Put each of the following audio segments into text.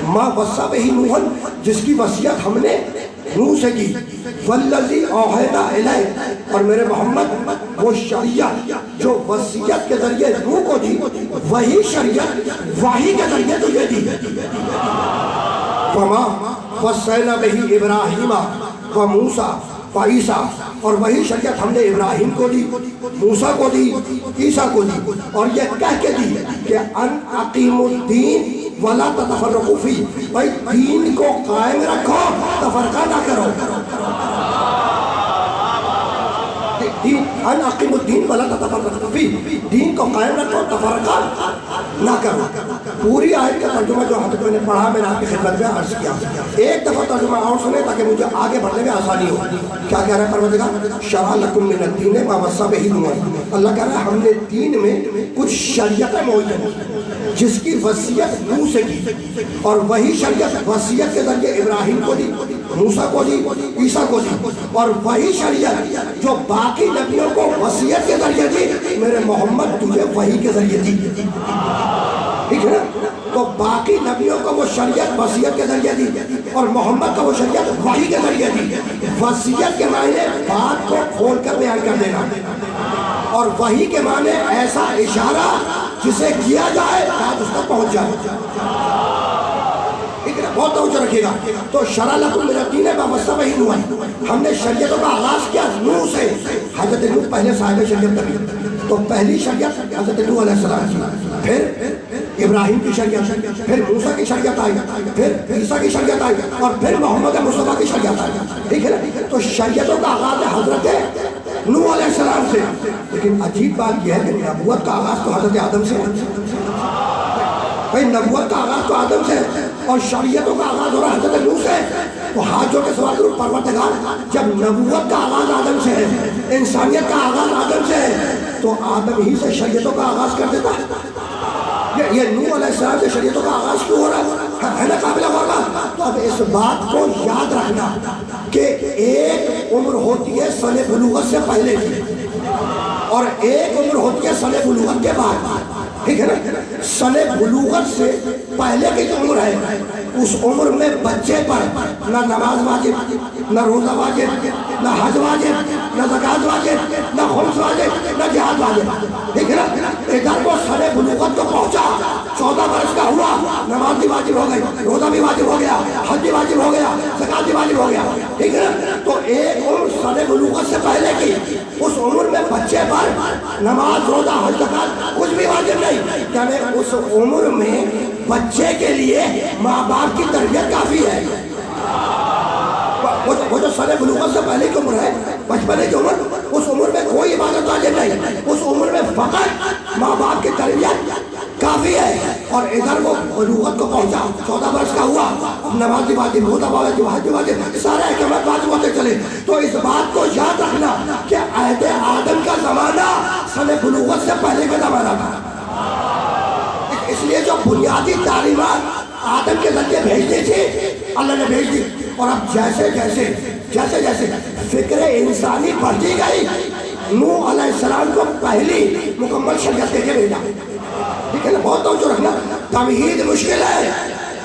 ما وصّى بہ نوح، جس کی وصیت ہم نے نوح سے کی، والذی اوحینا الیک، اور میرے محمد وہ شریعت جو وصیت کے ذریعے نوح کو دی، وہی شریعت وحی کے ذریعے تجھے دی۔ وما وصینا بہ ابراہیم و موسیٰ و عیسیٰ، اور وہی شریعت ہم نے ابراہیم کو دی، موسیٰ کو دی، عیسیٰ کو دی، اور یہ کہہ کے دی کہ ان اقیموا الدین ولا تتفرقوا فیہ، بھائی دین کو قائم رکھو، تفرقہ نہ کرو۔ ان اقیموا الدین ولا تتفرقوا فیہ، دین کو قائم رکھو، تفرقہ نہ کرو۔ پوری آیت کا ترجمہ جو حضرت نے پڑھا میں نے آپ کی خدمت میں عرض کیا، ایک دفعہ ترجمہ اور سنیں تاکہ مجھے آگے بڑھنے میں آسانی ہو۔ کیا کہہ رہا ہے پروردگار؟ شرع لکم من الدین ما وصّى بہ نوح، اللہ کہہ رہا ہے ہم نے دین میں کچھ شریعتیں معین جس کی وصیت نوح سے کی، اور وہی شریعت وصیت کے ذریعے ابراہیم کو دی، موسیٰ کو دی، عیسیٰ کو دی، اور وہی شریعت جو باقی نبیوں کو وصیت کے ذریعے دی، میرے محمد تجھے وحی کے ذریعے دی۔ ٹھیک ہے نا؟ تو باقی نبیوں کو وہ شریعت وصیت کے ذریعے دی، اور محمد کو وہ شریعت وحی کے ذریعے دی۔ وصیت کے معنی بات کو کھول کر بیان کر دینا، اور وحی کے معنی ایسا اشارہ جسے کیا جائے بات اس تک پہنچ جائے۔ بہت توجہ رکھیے گا۔ تو شرع لکم من الدین ما وصّى بہ نوح، ہم نے شریعتوں کا آغاز کیا نوح سے۔ حضرت نوح پہلے صاحب شریعت نبی، تو پہلی شریعت حضرت نوح علیہ السلام کی، پھر ابراہیم کی شریعت، پھر موسیٰ کی شریعت آئی، پھر عیسیٰ کی شریعت آئی، اور پھر محمد مصطفیٰ کی شریعت آئی۔ ٹھیک ہے نا؟ تو شریعتوں کا آغاز ہے حضرت نوح علیہ السلام سے، لیکن عجیب بات یہ ہے کہ نبوت کا آغاز تو حضرت آدم سے ہے۔ بھائی نبوت کا آغاز تو آدم سے ہے، اور شریعتوں کا آغاز ہو رہا ہے حضرت نوح سے۔ تو ہاتھ جوڑ کے سوال کروں پروردگار، جب نبوت کا آغاز آدم سے ہے، انسانیت کا آغاز آدم سے ہے، تو آدم ہی سے شریعتوں کا آغاز کر دیتا ہے۔ یہ نوح علیہ السلام سے شریعتوں کا آغاز کیوں ہو رہا ہے نا قابل غور بات؟ تو اب اس بات کو یاد رکھنا کہ ایک عمر ہوتی ہے سن بلوغت سے پہلے کی، اور ایک عمر ہوتی ہے سن بلوغت کے بعد۔ ٹھیک ہے نا؟ سن بلوغت سے پہلے کی جو عمر ہے، اس عمر میں بچے پر نہ نماز واجب، نہ روزہ واجب، نہ حج واجب، نہ زکوٰۃ واجب، نہ خمس واجب، نہ جہاد واجب۔ ٹھیک ہے نا؟ ادھر کو سن بلوغت کو پہنچا، 14 برس کا ہوا، نماز بھی واجب ہو گئی، روزہ بھی واجب ہو گیا، حج بھی واجب ہو گیا، زکوٰۃ بھی واجب ہو گیا۔ ٹھیک ہے نا؟ تو ایک عمر سن بلوغت سے پہلے کی، اس عمر میں بچے پر نماز، روزہ، حج، زکوٰۃ کچھ بھی واجب نہیں، یعنی اس عمر میں بچے کے لیے ماں باپ کی تربیت کافی ہے۔ وہ جو سن بلوغت سے پہلے کی عمر ہے، بچپنے کی عمر، اس عمر میں کوئی عبادت واجب نہیں، اس عمر میں فقط ماں باپ کی تربیت کافی ہے۔ اور ادھر وہ بلوغت کو پہنچا، 14 برس کا ہوا، اب نماز بھی واجب، روزہ واجب، حج واجب، سارے احکامات واجب ہوتے چلے۔ تو اس بات کو یاد رکھنا کہ عہد آدم کا زمانہ سن بلوغت سے پہلے کا زمانہ تھا۔ اس لیے جو بنیادی تعلیمات آدم کے ذریعے بھیجنی تھی اللہ نے بھیج دی، اور اب جیسے جیسے فکر انسانی بڑھتی گئی، نوح علیہ السلام کو پہلی مکمل شریعت دے کے بھیجا۔ ٹھیک ہے نا؟ بہت توجہ رکھنا، تمہید مشکل ہے،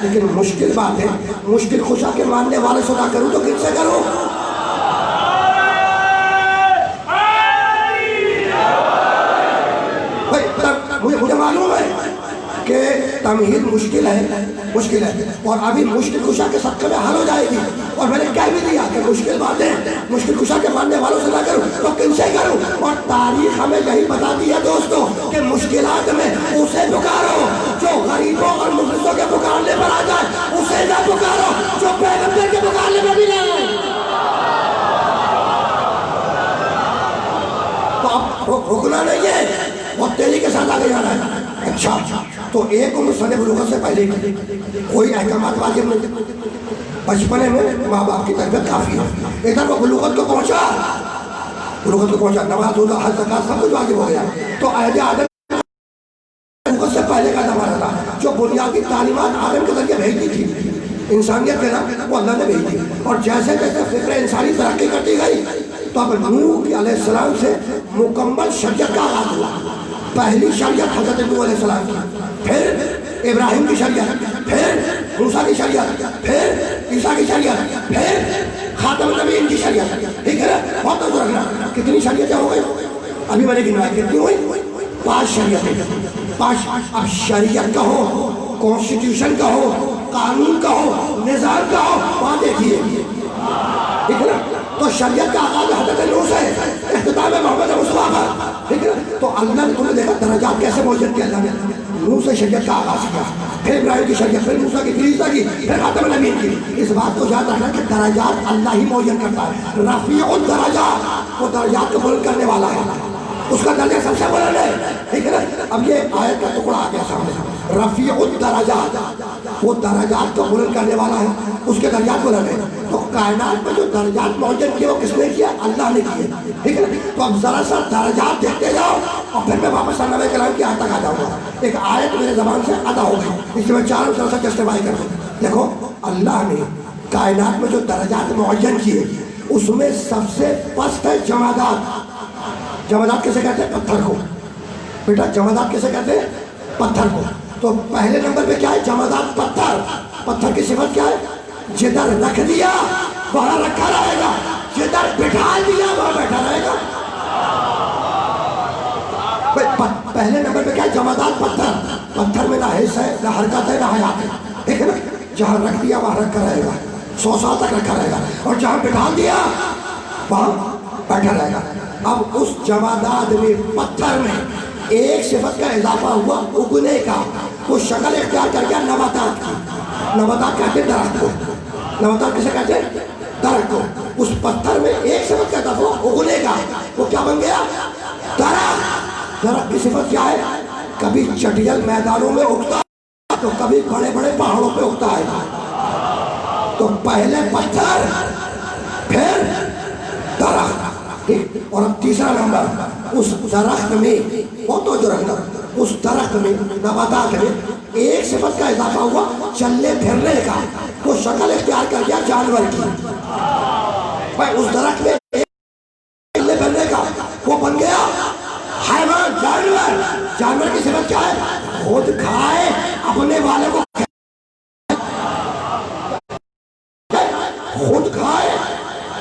لیکن مشکل بات ہے، مشکل خدا کے ماننے والے سے نہ کروں تو کن سے کروں؟ مجھے معلوم ہے کہ تمہید مشکل ہے، اور ابھی مشکل کشا کے صدقے میں حل ہو جائے گی، اور میں نے کہہ بھی دیا کہ مشکل باتیں مشکل کشا کے ماننے والوں سے نہ کروں تو کن سے کروں؟ اور تاریخ ہمیں یہی بتاتی ہے دوستوں کہ مشکلات میں اسے پکارو جو غریبوں اور مفلسوں کے پکارنے پر آ جائے، اسے نہ پکارو جو پیغمبر کے پکارنے میں بھی نہ آئے۔ تو اب رکنا نہیں ہے، بہت تیزی کے ساتھ آگے جانا ہے۔ اچھا، تو ایک عمر سن بلوغت سے پہلے کی کوئی احکامات واجب نہیں، بچپنے میں ماں باپ کی تربیت کافی ہے۔ ادھر وہ بلوغت کو پہنچا، نماز، روزہ، حج، زکوٰۃ سب کچھ واجب ہو گیا۔ تو عہد آدم بلوغت سے پہلے کا زمانہ تھا، جو بنیادی تعلیمات آدم کے ذریعے بھیجی تھی انسانیت کے نام، وہ اللہ نے بھیج دی۔ اور جیسے جیسے فکر انسانی ترقی کرتی گئی، تو اب نوح علیہ السلام سے مکمل شریعت کا آغاز ہوا۔ پہلی شریعت حضرت نوح علیہ السلام کی، پھر ابراہیم کی شریعت، پھر موسیٰ کی شریعت، پھر عیسیٰ کی شریعت، پھر خاتم النبیین کی شریعت، ٹھیک ہے نا؟ بہت توجہ رکھنا. کتنی شریعتیں ہو گئی؟ ابھی میں نے گنوایا کتنی ہوئی؟ 5 شریعتیں. 5. اب شریعت کا ہو، کانسٹیٹیوشن کا ہو، قانون کا ہو، نظام کا ہو، وہاں دیکھیے، ٹھیک ہے نا؟ تو شریعت کا آغاز حضرت نوح سے، اختتام محمد مصطفیٰ کا، ٹھیک ہے نا؟ تو اللہ نے تمہیں دیکھا درجات کیسے معین کیا. اللہ نے نوح سے شریعت کا آغاز کیا، پھر ابراہیم کی شریعت، پھر موسیٰ کی، پھر عیسیٰ کی، پھر خاتم النبیین کی. اس بات کو یاد رکھنا کہ درجات اللہ ہی معین کرتا ہے. رفیع الدرجات، وہ درجات کو بلند کرنے والا ہے، اس کا درجہ سب سے بلند ہے، ٹھیک ہے نا؟ اب یہ آیت کا ٹکڑا آ گیا سامنے. رفیع الدرجات، وہ درجات کو بلند کرنے والا ہے، اس کے درجات بلند ہیں. تو کائنات میں جو درجات معین کیے وہ کس نے کیا؟ اللہ نے کیے، ٹھیک ہے نا؟ تو اب ذرا سا درجات دیکھتے جاؤ اور پھر میں واپس نبی کلام کی آیت تک آ جاؤں گا. ایک آیت میرے زبان سے ادا ہو گئی، اس میں چاروں طرف سے جسٹیفائی کر دوں. دیکھو اللہ نے کائنات میں جو درجات معین کیے اس میں سب سے پست ہے جمادات. جمادات کسے کہتے ہیں؟ پتھر کو. بیٹا جمادات کسے کہتے ہیں؟ پتھر کو. تو پہلے نمبر پہ کیا ہے؟ جمادات پتھر. پتھر کی صفت کیا ہے؟ جدھر رکھ دیا وہاں رکھا رہے گا، جدھر بٹھا دیا وہاں بیٹھا رہے گا. پہلے نمبر پہ کیا ہے؟ جمادات پتھر. پتھر میں نہ حس ہے، نہ حرکت ہے، نہ حیات ہے، ٹھیک ہے نا؟ جہاں رکھ دیا وہاں رکھا رہے گا، 100 سال تک رکھا رہے گا، اور جہاں بٹھا دیا وہاں بیٹھا رہے گا. اب اس جمادات میں، پتھر میں ایک صفت کا اضافہ ہوا اگنے کا. وہ شکل اختیار کر گیا نباتات کی. نباتات کہتے ہیں درخت کو. نباتات کسے کہتے ہیں؟ درخت کو. اس پتھر میں ایک صفت کا اضافہ ہوا اگنے کا. وہ کیا بن گیا؟ درخت. درخت کی صفت کیا ہے؟ کبھی چٹیل میدانوں میں اگتا ہے تو کبھی بڑے بڑے پہاڑوں پہ اگتا ہے. تو پہلے پتھر پھر درخت. اور اب تیسرا نمبر، اس درخت میں بہت توجہ رکھنا، اس درخت میں، نباتات میں ایک صفت کا اضافہ ہوا چلنے پھرنے کا. وہ شکل اختیار کر گیا جانور کی. بھائی اس درخت میں چلنے پھرنے کا، وہ بن گیا حیوان، جانور. جانور کی صفت کیا ہے؟ خود کھائے، اپنے والے کو خود کھائے،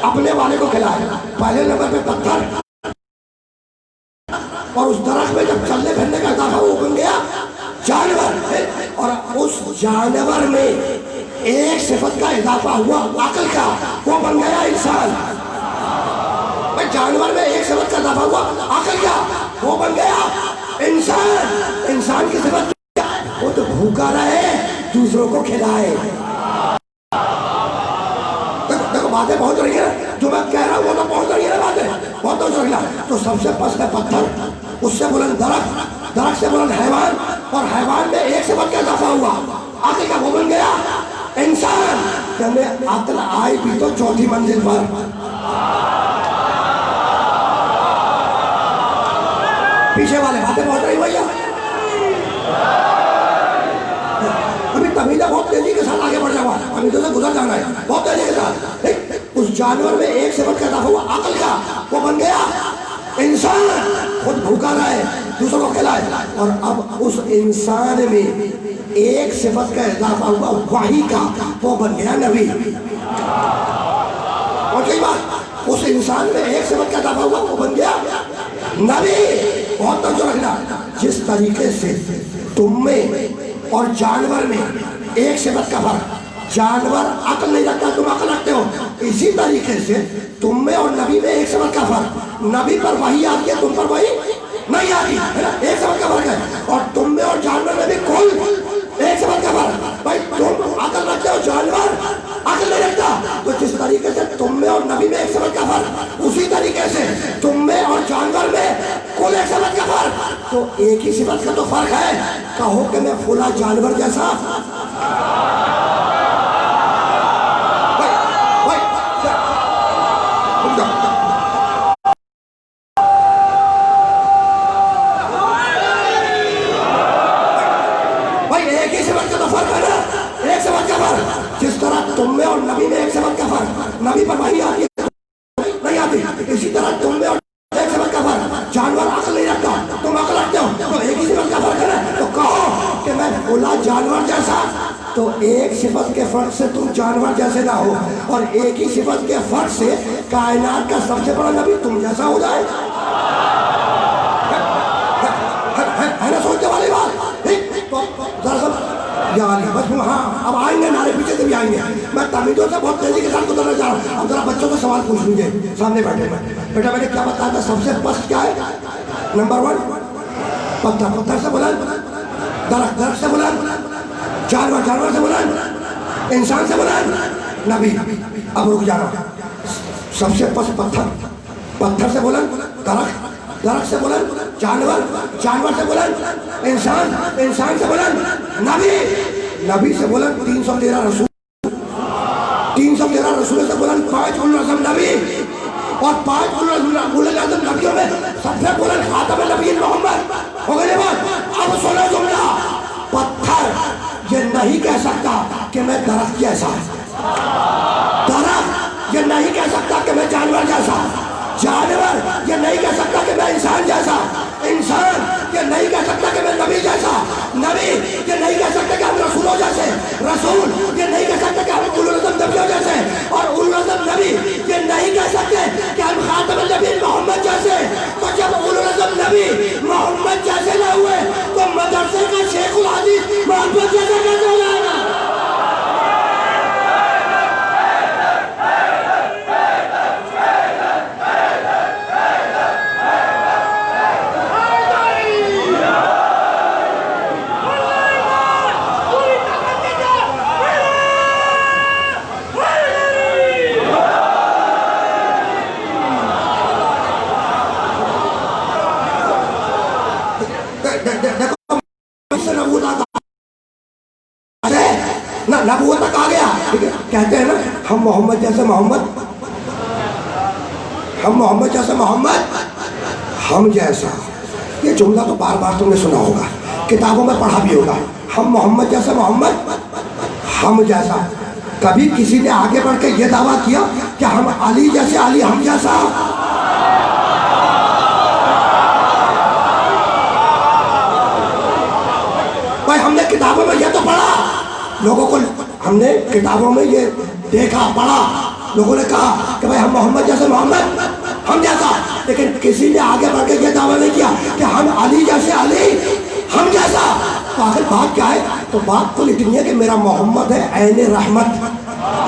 اپنے والے کو کھلائے. پہلے نمبر پہ پتھر، اور اس درخت میں جب چلنے پھرنے کا اضافہ وہ بن گیا جانور. اور اس جانور میں ایک صفت کا اضافہ ہوا عقل کا، وہ بن گیا انسان. جانور میں ایک صفت کا اضافہ ہوا عقل کا، وہ بن گیا انسان. انسان کی صفت کیا؟ وہ تو بھوکا رہے، دوسروں کو کھلائے. دیکھو باتیں پہنچ رہی ہیں، جو میں کہہ رہا ہوں وہ تو پہنچ رہی ہے نا باتیں، بہت پہنچ رہی ہے. تو سب سے پست ہے پتھر، اس سے بلند درخت، درخت سے بلند حیوان، اور حیوان میں ایک صفت کا اضافہ ہوا عقل کا، وہ بن گیا انسان. کہ عقل آئی بھی تو چوتھی منزل پر. پیچھے والے باتیں پہنچ رہی بھیا؟ ابھی تمیزہ بہت تیزی کے ساتھ آگے بڑھ جاؤ، ابھی تو سے گزر جانا ہے بہت تیزی کے ساتھ. اس جانور میں ایک صفت کا اضافہ ہوا عقل کا، وہ بن گیا انسان. خود بھوکا رہے، دوسروں کو کھلائے. اور اب اس انسان میں ایک صفت کا اضافہ ہوا وحی کا، وہ بن گیا نبی. اور کئی بات اس انسان میں ایک صفت کا اضافہ ہوا، وہ بن گیا نبی. بہت توجہ رکھنا، جس طریقے سے تم میں اور جانور میں ایک صفت کا فرق، جانور عقل نہیں رکھتا، تم عقل رکھتے ہو، اسی طریقے سے تم میں اور نبی میں ایک صفت کا فرق. نبی پر وحی آتی ہے، تم پر وحی نہیں آتی ہے نا، ایک صفت کا فرق ہے. اور تم میں اور جانور میں بھی کل ایک صفت کا فرق. بھائی تم عقل رکھتے ہو، جانور عقل نہیں رکھتا. تو جس طریقے سے تم میں اور نبی میں ایک صفت کا فرق، اسی طریقے سے تم میں اور جانور میں کل ایک صفت کا فرق. تو ایک ہی صفت کا تو فرق ہے. کہو کہ میں فلاں جانور جیسا، جس طرح تم میں اور نبی میں ایک صفت کا فرق، نبی پر وحی آتی ہے نہیں آتی، اسی طرح تم میں اور ایک صفت کا فرق. جانور عقل نہیں رکھتا، تم عقل رکھتے ہو، تو ایک ہی صفت کا فرق ہے نا. تو کہو کہ میں فلاں جانور جیسا تو ایک صفت کے فرق سے تم جانور جیسے نہ ہو، اور ایک ہی صفت کے فرق سے کائنات کا سب سے بڑا نبی تم جیسا ہو جائے، ہے نا سوچنے والی بات؟ تو ذرا سب یا علی بس ہاں اب آئیں گے، نعرے پیچھے سے بھی آئیں گے. میں تمیزوں سے بہت تیزی کے ساتھ گزرنا چاہ رہا ہوں. اب ذرا بچوں کو سوال پوچھ لیجیے سامنے بیٹھے میں. بیٹا میں نے کیا بتایا تھا؟ سب سے پست کیا ہے؟ نمبر 1 پتھر، پتھر سے بلند، درخت، درخت سے بلند، جانور، جانور سے بلند، انسان سے بلند نبی. اب رک جانا. سب سے پست پتھر، پتھر سے بلند درخت، درخت سے بلند جانور، جانور سے بلند انسان، انسان سے بلند نبی، نبی سے بلند 313 رسول، 313 رسول سے بلند 5 اولو العزم نبی، اور 5 اولو العزم نبیوں میں سب سے بلند خاتم نبی محمد. ہو گئی بات؟ اب سنو جملہ. پتھر یہ نہیں کہہ سکتا کہ میں درخت جیسا، درخت یہ نہیں کہہ سکتا کہ میں جانور جیسا، جانور یہ نہیں کہہ سکتا کہ میں انسان جیسا، انسان یہ نہیں کہہ سکتا کہ میں نبی جیسا، نبی یہ نہیں کہہ سکتا کہ ہم رسولوں جیسے، رسول یہ نہیں کہہ سکتا کہ ہم اولو العزم نبیوں جیسے، اور اولو العزم نبی یہ نہیں کہہ سکتے کہ ہم خاتم النبی محمد جیسے. تو جب اولو العزم نبی محمد جیسے نہ ہوئے تو مدرسے کا شیخ الحدیث محمد جیسے کیسے ہو جائے گا؟ نبوت تک آ گیا. کہتے ہیں نا ہم محمد جیسے محمد، ہم محمد جیسے محمد، ہم جیسا. یہ جملہ تو بار بار تم نے سنا ہوگا، کتابوں میں پڑھا بھی ہوگا. ہم محمد جیسے محمد، ہم جیسا. کبھی کسی نے آگے بڑھ کے یہ دعویٰ کیا کہ ہم علی جیسے علی ہم جیسا؟ بھائی ہم نے کتابوں میں یہ تو پڑھا، لوگوں کو ہم نے کتابوں میں یہ دیکھا پڑھا، لوگوں نے کہا کہ بھائی ہم محمد جیسے محمد، ہم جیسا. لیکن کسی نے آگے بڑھ کے یہ دعویٰ نہیں کیا کہ ہم علی جیسے علی ہم جیسا. تو آخر بات کیا ہے؟ تو بات تو اتنی ہے کہ میرا محمد ہے عین رحمت،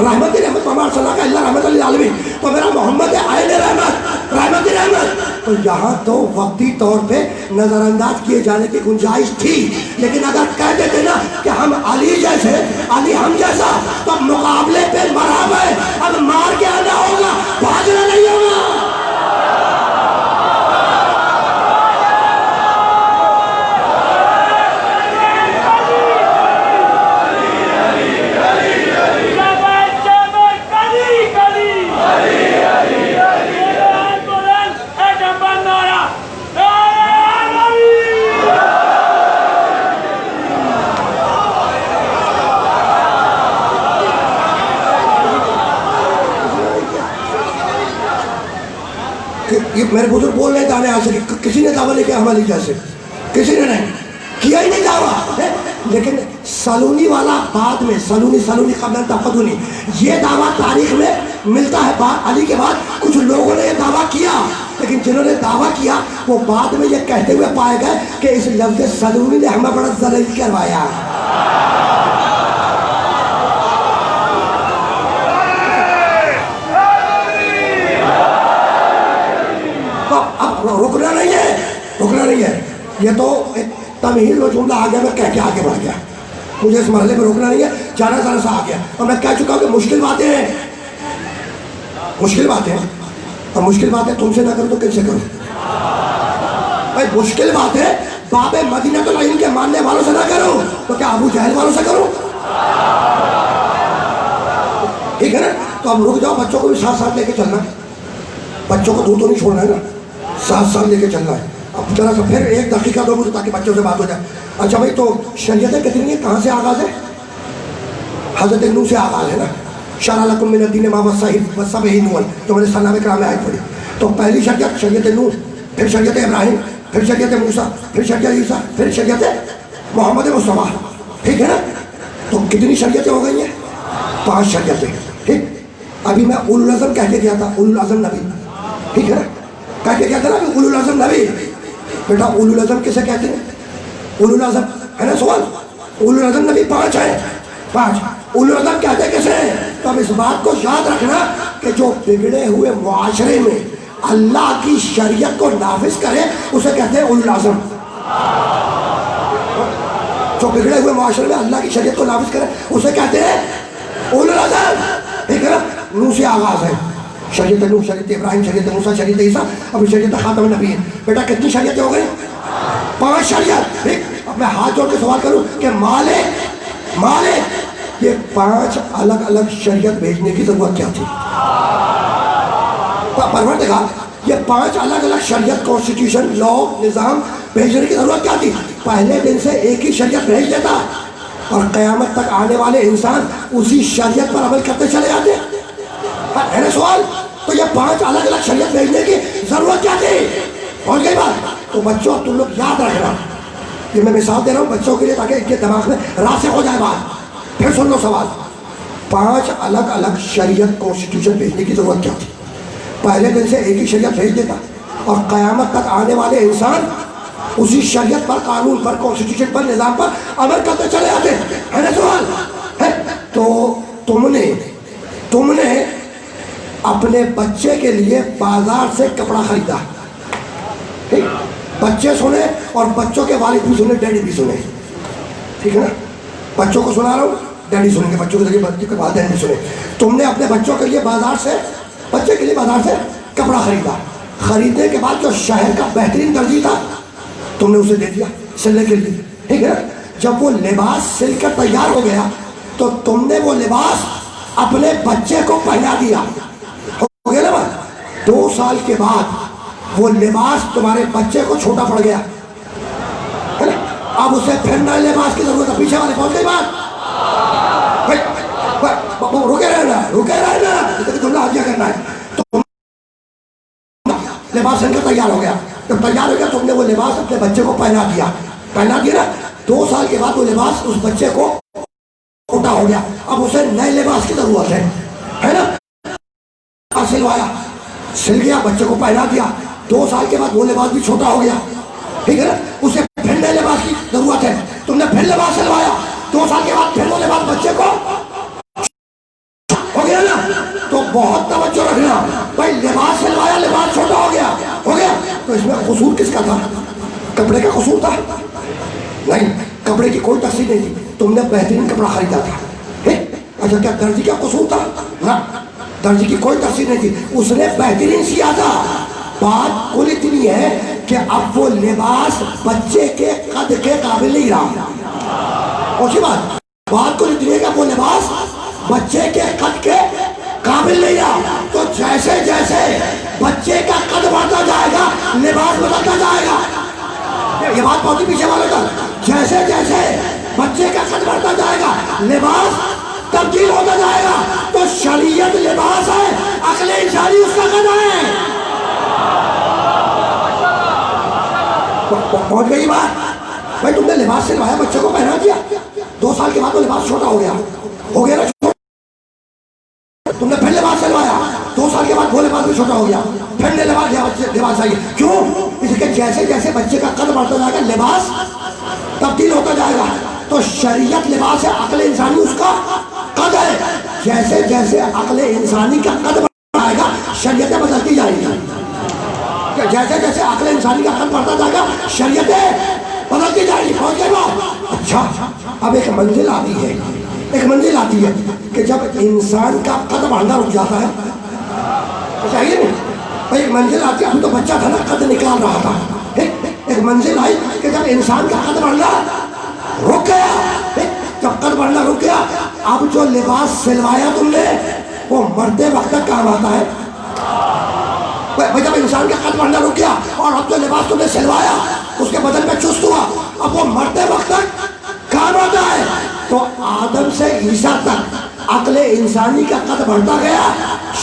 رحمت رحمت محمد صلی اللہ کا اللہ رحمت للعالمین. تو میرا محمد ہے عین رحمت، رحمت رحمت. تو یہاں تو وقتی طور پہ نظر انداز کیے جانے کی گنجائش تھی، لیکن اگر کہہ دیتے نا کہ ہم علی جیسے علی ہم جیسا تو مقابلے پہ مرحب ہے. اب مار کے آنا ہوگا، بھاگنا نہیں ہوگا. میرے بزرگ بول رہے دانے آج سے کسی نے دعویٰ نہیں کیا ہماری جیسے، کسی نے نہیں کیا ہی نہیں دعویٰ. لیکن سلونی والا بعد میں، سلونی قبل تفدنی، یہ دعویٰ تاریخ میں ملتا ہے. علی کے بعد کچھ لوگوں نے یہ دعویٰ کیا، لیکن جنہوں نے دعویٰ کیا وہ بعد میں یہ کہتے ہوئے پائے گئے کہ اس لفظ سلونی نے ہمیں بڑا ذلیل کروایا. رکنا نہیں ہے، رکنا نہیں ہے. یہ تو ایک تمہید و جملہ آ گیا، میں کہہ کے آگے بڑھ گیا. مجھے اس مرحلے میں رکنا نہیں ہے، جانا ذرا سا آ گیا. اور میں کہہ چکا ہوں کہ مشکل باتیں ہیں، مشکل باتیں ہیں. اور مشکل باتیں تم سے نہ کروں تو کن سے کروں؟ بھائی مشکل باتیں باب مدینہ العلم کے ماننے والوں سے نہ کروں تو کیا ابو جہل والوں سے کروں؟ ٹھیک ہے نا. تو اب رک جاؤ، بچوں کو بھی ساتھ ساتھ لے کے چلنا ہے، بچوں کو دور تو نہیں چھوڑنا ہے نا، ساتھ ساتھ لے کے چلنا ہے. اب ذرا سا پھر 1 دقیقہ دو مجھے تاکہ بچوں سے بات ہو جائے. اچھا بھائی، تو شریعتیں کتنی ہیں؟ کہاں سے آغاز ہے؟ حضرت نوح سے آغاز ہے نا. شرع لکم من الدین ما وصی به نوح، جو میں نے سنہ میں کرام میں آیت پڑھی. تو پہلی شریعت شریعت نوح، پھر شریعت ابراہیم، پھر شریعت موسیٰ، پھر شریعت عیسیٰ، پھر شریعت محمد مصطفیٰ. ٹھیک ہے نا. تو کتنی شریعتیں ہو گئی ہیں؟ 5 شریعتیں. ٹھیک، ابھی میں اولو العزم کہہ کے گیا تھا، اولو العزم نبی، ٹھیک ہے نا، کہہ کے گیا تھا نا ابھی اولو العزم نبی. بیٹا اولو العزم کسے کہتے ہیں؟ اولو العزم ہے نا سوال. اولو العزم نبی 5 ہیں، 5. اولو العزم کہتے ہیں کسے؟ تو اب اس بات کو یاد رکھنا کہ جو بگڑے ہوئے معاشرے میں اللہ کی شریعت کو نافذ کرے اسے کہتے ہیں اولو العزم. جو بگڑے ہوئے معاشرے میں اللہ کی شریعت کو نافذ کرے اسے کہتے ہیں اولو العزم. ٹھیک ہے نا. نوح سے آغاز ہے، شریعت نوح، شریعت ابراہیم، شریعت موسیٰ، شریعت عیسیٰ، ابھی شریعت خاتم النبی ہے. بیٹا کتنی شریعتیں ہو گئی؟ 5 شریعت. ٹھیک، اب میں ہاتھ جوڑ کے سوال کروں کہ مالک یہ 5 الگ الگ شریعت بھیجنے کی ضرورت کیا تھی؟ پروردگار یہ 5 الگ الگ شریعت، کانسٹیٹیوشن، لا، نظام بھیجنے کی ضرورت کیا تھی؟ پہلے دن سے ایک ہی شریعت بھیج دیتا اور قیامت تک آنے والے انسان اسی شریعت پر عمل کرتے چلے جاتے. ہے نا سوال؟ تو یہ 5 الگ الگ شریعت بھیجنے کی ضرورت کیا تھی؟ پہنچ گئی بات؟ تو بچوں تم لوگ یاد رکھنا، یہ میں مثال دے رہا ہوں بچوں کے لیے تاکہ ان کے دماغ میں راسخ ہو جائے بات. پھر سن لو سوال. 5 الگ الگ شریعت، کانسٹیٹیوشن بھیجنے کی ضرورت کیا تھی؟ پہلے دن سے ایک ہی شریعت بھیج دیتا اور قیامت تک آنے والے انسان اسی شریعت پر، قانون پر، کانسٹیٹیوشن پر، نظام پر عمل کرتے چلے جاتے. ہے نا سوال؟ ہے. تو تم نے اپنے بچے کے لیے بازار سے کپڑا خریدا. ٹھیک، بچے سنے اور بچوں کے والد بھی سنے، ڈیڈی بھی سنے. ٹھیک ہے نا. بچوں کو سنا رہا ہوں، ڈیڈی سنیں گے، بچوں کے ذریعے بچے کے والدین بھی سنے. تم نے اپنے بچوں کے لیے بچے کے لیے بازار سے کپڑا خریدا. خریدنے کے بعد جو شہر کا بہترین درزی تھا تم نے اسے دے دیا سلنے کے لیے. ٹھیک ہے. جب وہ لباس سل کر تیار ہو گیا تو تم نے وہ لباس اپنے بچے کو پہنا دیا. ہو گیا نا بات؟ 2 سال کے بعد وہ لباس تمہارے بچے کو چھوٹا پڑ گیا. اب اسے پھر نئے لباس کی ضرورت ہے. پیچھے والے پہنچ گئی بات؟ رکے رہنا جملہ حاضر کرنا ہے. تو لباس سل کر تیار ہو گیا. جب تیار ہو گیا تم نے وہ لباس اپنے بچے کو پہنا دیا نا. 2 سال کے بعد وہ لباس اس بچے کو چھوٹا ہو گیا. اب اسے نئے لباس کی ضرورت ہے نا. سلوایا، سل گیا، بچے کو پہنا دیا. 2 سال کے بعد وہ لباس بھی چھوٹا ہو گیا. ٹھیک ہے نا. اسے پھر نئے لباس کی ضرورت ہے. تم نے پھر لباس سلوایا. 2 سال کے بعد پھر وہ لباس بچے کو ہو گیا نا. تو بہت توجہ رکھنا بھائی. لباس سلوایا، لباس چھوٹا ہو گیا. تو اس میں قصور کس کا تھا؟ کپڑے کا قصور تھا؟ نہیں، کپڑے کی کوئی تقسیم نہیں تھی. تم نے بہترین کپڑا خریدا تھا. اچھا، کیا درزی کا قصور تھا؟ نہ، درزی کی کوئی تقسیم نہیں تھی. اس نے بہترین سیا تھا. بات کل اتنی ہے کہ اب وہ لباس بچے کے قد کے قابل نہیں رہا. اچھی بات کل اتنی ہے کہ وہ لباس بچے کے قد کے قابل نہیں رہا. تو جیسے جیسے بچے کا قد بڑھتا جائے گا لباس بدلتا جائے گا. یہ بات بہت ہی پیچھے والے کا. جیسے جیسے بچے کا قد بڑھتا جائے گا لباس تبدیل ہوتا جائے گا. تو شریعت لباس ہے، عقل انسانی اس کا قد ہے. پہنچ گئی بات؟ بھائی تم نے لباس سلوایا، بچے کو پہنا دیا. 2 سال کے بعد وہ لباس چھوٹا ہو گیا نا. تم نے پھر لباس سلوایا. 2 سال کے بعد وہ لباس بھی چھوٹا ہو گیا. پھر لباس چاہیے. کیوں؟ اس لیے جیسے جیسے بچے کا قد بڑھتا جائے گا لباس تبدیل ہوتا جائے گا. تو شریعت لباس ہے، عقل انسانی اس کا قد ہے. جیسے جیسے عقل انسانی کا قد بڑھتا جائے گا شریعتیں بدلتی جائیں گی. جیسے جیسے عقل انسانی کا قد بڑھتا جائے گا شریعتیں بدلتی جائیں گی. پہنچ گئے بات؟ اچھا، اب ایک منزل آتی ہے کہ جب انسان کا قد بڑھنا رک جاتا ہے. چاہیے نہیں بھائی، ایک منزل آتی ہے. ابھی تو بچہ تھا نا، قد نکال رہا تھا. ایک منزل آئی کہ جب انسان کا قد بڑھنا رک گیا. جب قد بڑھنا رک گیا اب جو لباس سلوایا تم نے وہ مرتے وقت تک کام آتا ہے. جب انسان کا قد بڑھنا رک گیا اور اب جو لباس تم نے سلوایا اس کے بدن پہ چست ہوا، اب وہ مرتے وقت تک کام آتا ہے. تو آدم سے عیسیٰ تک عقل انسانی کا قد بڑھتا گیا،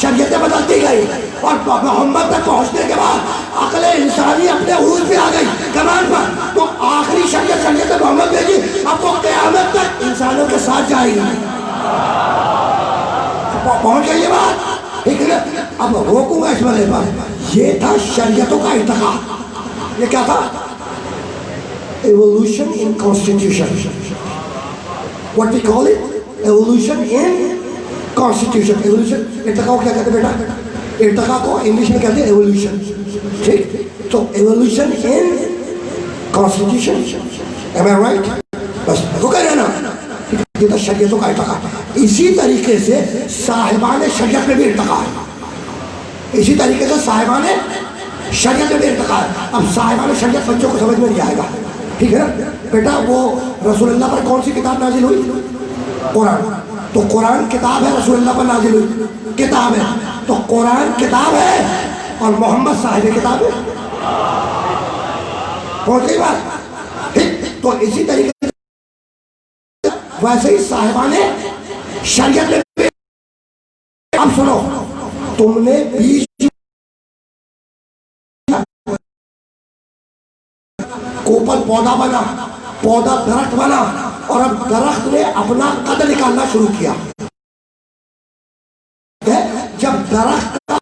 شریعتیں بدلتی گئی، اور محمد تک پہنچنے کے بعد عقل انسانی اپنے عروج پہ آ گئی کمال پر، تو آخری شریعت شریعت محمد بھیجی، اب وہ قیامت تک انسانوں کے ساتھ جائے گی۔ پہنچ گئی یہ بات، ٹھیک ہے نا؟ اب روکوں گا اس مرحلے پر۔ یہ تھا شریعتوں کا ارتقا۔ یہ کیا تھا؟ Evolution in constitution, what we call it evolution in constitution۔ Evolution ارتقا کو کیا کہتے ہیں بیٹا؟ ارتقا کو انگلش میں کہتے ہیں ایوولوشن، ٹھیک؟ تو evolution in constitution, am I right؟ بس وہ کہہ رہے ہیں نا، یہ تو شریعتوں کا ارتقا۔ اسی طریقے سے صاحبان شریعت میں بھی ارتقا ہے، اسی طریقے سے صاحبان شریعت میں بھی ارتقا ہے۔ اب صاحبان شریعت بچوں کو سمجھ میں نہیں آئے گا، ٹھیک ہے نا بیٹا؟ وہ رسول اللہ پر کون سی کتاب نازل ہوئی؟ قرآن۔ تو قرآن کتاب ہے، رسول اللہ پر نازل ہوئی کتاب ہے، تو قرآن کتاب ہے اور محمد صاحب کتاب ہے۔ پہنچ گئی بات، ٹھیک؟ تو اسی طریقے سے ویسے ہی صاحبان شریعت میں۔ اب سنو، تم نے بیج کوپل پودا بنا، پودا درخت بنا، اور اب درخت نے اپنا قد نکالنا شروع کیا۔ جب درخت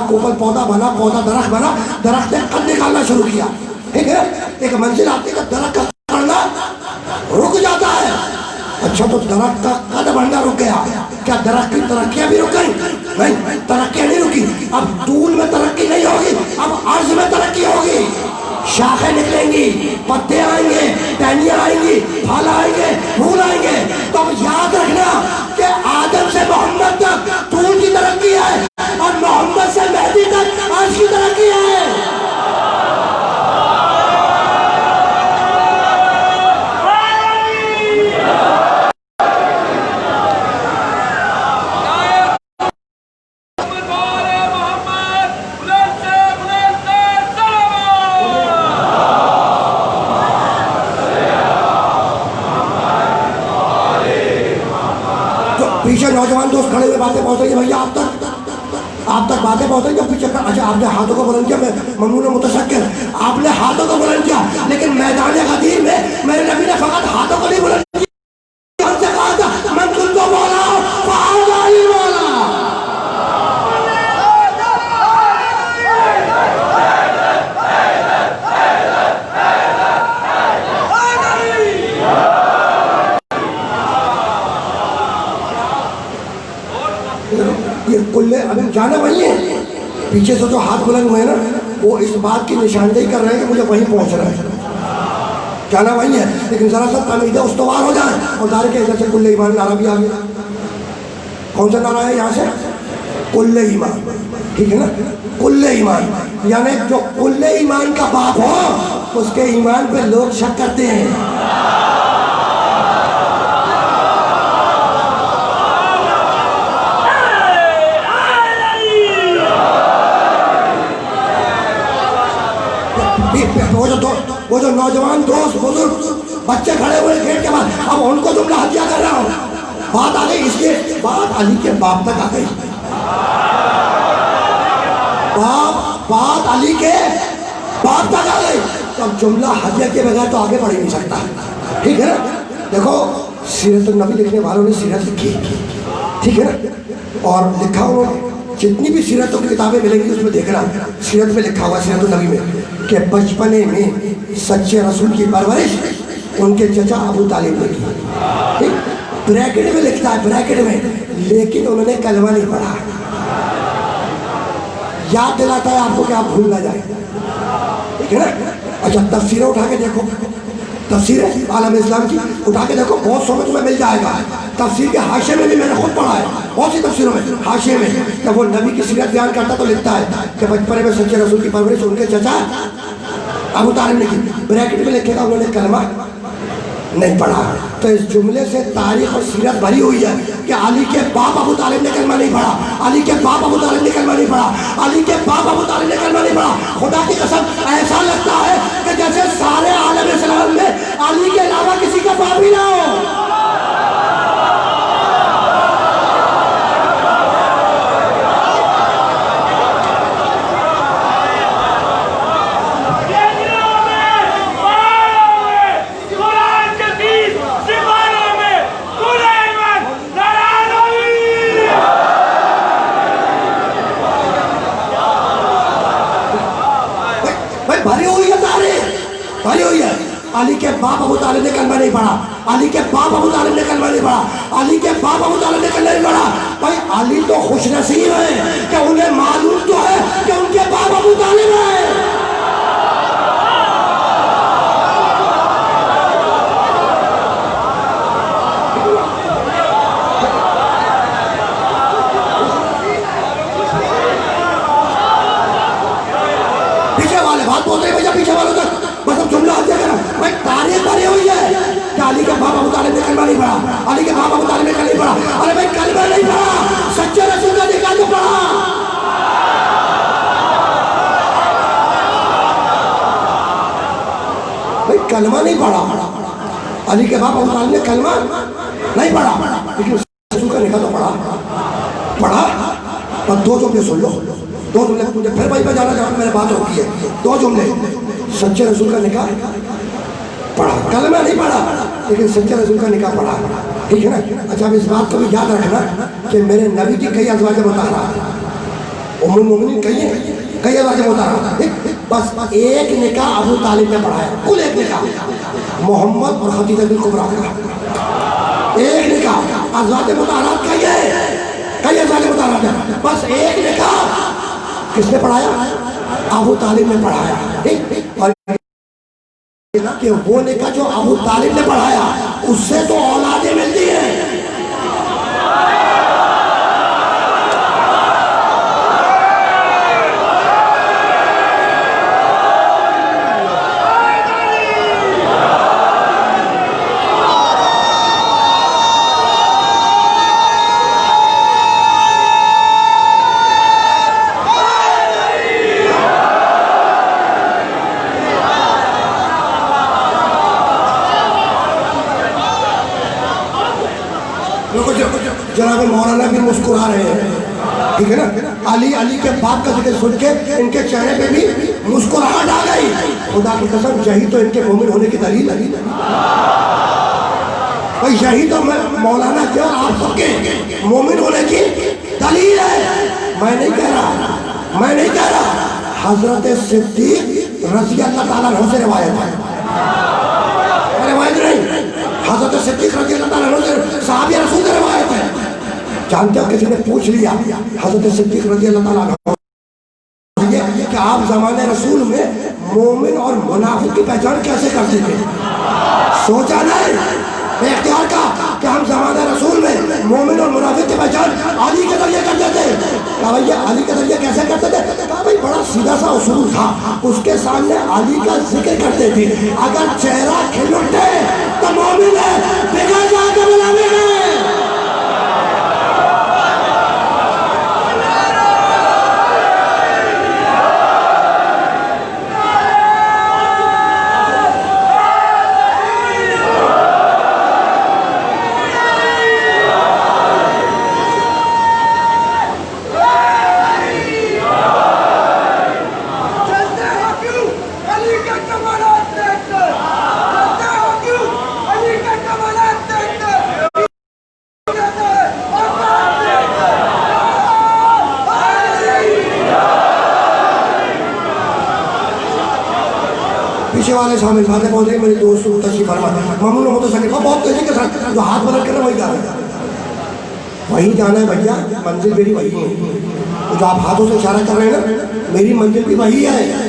کوپل پودا بنا، پودا درخت بنا، درخت نے قد نکالنا شروع کیا، ٹھیک ہے؟ ایک منزل آتی ہے کہ درخت کا بڑھنا رک جاتا ہے۔ اچھا، تو درخت کا قد بڑھنا رک گیا، کیا درخت کی ترقیاں بھی رک گئی؟ نہیں، ترقیاں نہیں رکی۔ اب طول میں ترقی نہیں ہوگی، اب عرض میں ترقی ہوگی۔ شاخیں نکلیں گی، پتے آئیں گے، ٹہنیاں آئیں گی، پھل آئیں گے، پھول آئیں گے۔ تو اب یاد رکھنا کہ آدم سے محمد تک طول کی ترقی ہے، اور محمد سے مہدی تک عرض کی ترقی ہے۔ پیچھے نوجوان دوست کھڑے ہوئے باتیں پہنچ رہی ہیں، بھیا آپ تک باتیں پہنچ رہی ہیں پیچھے۔ اچھا، آپ نے ہاتھوں کو بلند کیا، میں ممنون متشکر، آپ نے ہاتھوں کو بلند کیا، لیکن میدان غدیر میں میرے نبی نے فقط ہاتھوں کو نہیں بلند کیا، ہم سے کہا تھا من کنت مولا فہذا لی مولا۔ یہ کلے ابھی جانا وہی ہے، پیچھے سے جو ہاتھ بلند ہوئے نا وہ اس بات کی نشاندہی کر رہے ہیں کہ مجھے وہیں پہنچ رہا ہے، جانا وہی ہے، لیکن ذرا سا تمیزیں استوار ہو جائیں۔ اور ظاہر کے ادھر سے کل ایمان نعرہ بھی آ گیا۔ کون سا نعرہ ہے یہاں سے؟ کل ایمان، ٹھیک ہے نا؟ کل ایمان، یعنی جو کل ایمان کا باپ ہو اس کے ایمان پہ لوگ شک کرتے ہیں۔ وہ جو نوجوان دوست بزرگ بچے کھڑے ہوئے گیٹ کے بعد، اب ان کو جملہ ہدیہ کر رہا ہوں۔ بات آ گئی، اس کے بات علی کے باپ تک آ گئی، بات علی کے باپ تک آ گئی۔ تو اب جملہ ہدیہ کے بغیر تو آگے بڑھ ہی نہیں سکتا، ٹھیک ہے نا؟ دیکھو، سیرت النبی لکھنے والوں نے سیرت لکھی، ٹھیک ہے نا؟ اور لکھا انہوں نے جتنی بھی سیرتوں کی کتابیں ملیں گی اس میں دیکھنا، سیرت میں لکھا ہوا سیرت النبی میں کہ بچپنے میں سچے رسول کی پرورش ان کے چچا ابو طالب نے کی۔ بریکٹ میں لکھتا ہے، بریکٹ میں، لیکن انہوں نے کلمہ نہیں پڑھا۔ یاد دلاتا ہے آپ کو کہ آپ بھول نہ جائیں، ٹھیک ہے نا؟ اچھا، تفسیریں اٹھا کے دیکھو، تفسیریں عالم اسلام کی اٹھا کے دیکھو، بہت سو میں تمہیں مل جائے گا۔ تفسیر کے حاشیے میں بھی میں نے خود پڑھا ہے، بہت سی تفسیروں میں حاشیے میں جب وہ نبی کی سیرت بیان کرتا تو لکھتا ہے کہ بچپنے میں سچے رسول کی پرورش ان کے چچا ابو طالب نے کی۔ بریکٹ میں لکھے گا انہوں نے کلمہ نہیں پڑھا۔ تو اس جملے سے تاریخ اور سیرت بھری ہوئی ہے کہ علی کے باپ ابو طالب نے کلمہ نہیں پڑھا، علی کے باپ ابو طالب نے کلمہ نہیں پڑھا، علی کے باپ ابو طالب نے کلمہ نہیں پڑھا۔ خدا کی قسم ایسا لگتا ہے کہ جیسے سارے عالم اسلام میں علی کے علاوہ کسی کا باپ ہی نہ ہو۔ علی کے باپ ابو طالب نے کلمہ نہیں پڑھا، علی کے باپ ابو طالب نے کلمہ نہیں پڑھا، علی کے باپ ابو طالب نے کلمہ نہیں پڑھا۔ بھائی علی تو خوش نصیب ہے کہ انہیں معلوم تو ہے کہ ان کے باپ ابو طالب ہیں۔ پیچھے والے بات بول رہے ہیں بھیا، پیچھے والوں تک بس اب جملہ ہاتھ دیکھنا۔ بھائی تاریخ بھری ہوئی ہے کہ علی کے باپ ابو طالب نے کلمہ نہیں پڑھا، علی کے باپ ابو طالب نے کلمہ نہیں پڑھا۔ ارے بھائی کلمہ نہیں پڑھا، سچے رسول کا نکاح تو پڑھا۔ بھائی کلمہ نہیں پڑھا، علی کے باپ ابو طالب نے کلمہ نہیں پڑھا، لیکن رسول کا نکاح تو پڑھا۔ اور دو جملے سن لو، دو جملے مجھے پھر بھائی پہ جانا جہاں میرے بات ہوتی ہے۔ دو جملے، سچے رسول کا نکاح پڑھا، کلمہ نہیں پڑھا لیکن سچے رسول کا نکاح پڑھا، ٹھیک ہے نا؟ اچھا اب اس بات کو بھی یاد رکھنا کہ میرے نبی کی کئی ازواج مطہرات، ام المومنین کئی ازواج مطہرات، بس ایک نکاح ابو طالب نے پڑھایا، کل ایک نکاح محمد اور خدیجہ بنت کبریٰ کا ایک نکاح، ازواج مطہرات کئی ازواج مطہرات ہیں، بس ایک نکاح کس نے پڑھایا؟ ابو طالب نے پڑھایا۔ اور کہ وہ نکاح جو ابو طالب نے پڑھایا اس سے تو اولادیں ملتی ہیں۔ جناب مولانا بھی مسکرا رہے ہیں، ٹھیک ہے نا؟ علی کے باپ کا ذکر سن کے ان کے چہرے پہ بھی مسکراہٹ آ گئی۔ خدا کی قسم یہی تو ان کے مومن ہونے کی دلیل ہے۔ بھائی یہی تو مولانا کے اور آپ سب کے مومن ہونے کی دلیل ہے۔ میں نہیں کہہ رہا، حضرت صدیق رضی اللہ تعالیٰ عنہ سے روایت ہے، روایت نہیں، حضرت صدیق رضی اللہ تعالیٰ عنہ سے صحابی رسول سے روایت ہے۔ جانتے ہو کسی نے پوچھ لیا حضرت صدیق رضی اللہ تعالیٰ عنہ کہ آپ زمانے رسول میں مومن اور منافق کی پہچان کیسے کرتے تھے؟ سوچا نہیں بے اختیار کا کہ ہم زمانے رسول میں مومن اور منافق کی پہچان علی کے ذریعے کرتے تھے۔ کہا بھائی علی کے ذریعے کیسے کرتے تھے؟ کہا بھائی بڑا سیدھا سا اصول تھا، اس کے سامنے علی کا ذکر کرتے تھے، اگر چہرہ کھل اٹھے تو مومن ہے، بغیر جا کے منافق ہے۔ پیچھے والے شامل باتیں پہنچ رہی، میری دوست کو تشریف فرما ممنون ہو تو سکے بہت تیزی کے ساتھ جو ہاتھ بدل کر وہی جا رہا ہے، وہی جانا ہے بھیا، منزل میری وہی ہے۔ جو آپ ہاتھوں سے اشارہ کر رہے ہیں نا، میری منزل بھی وہی ہے،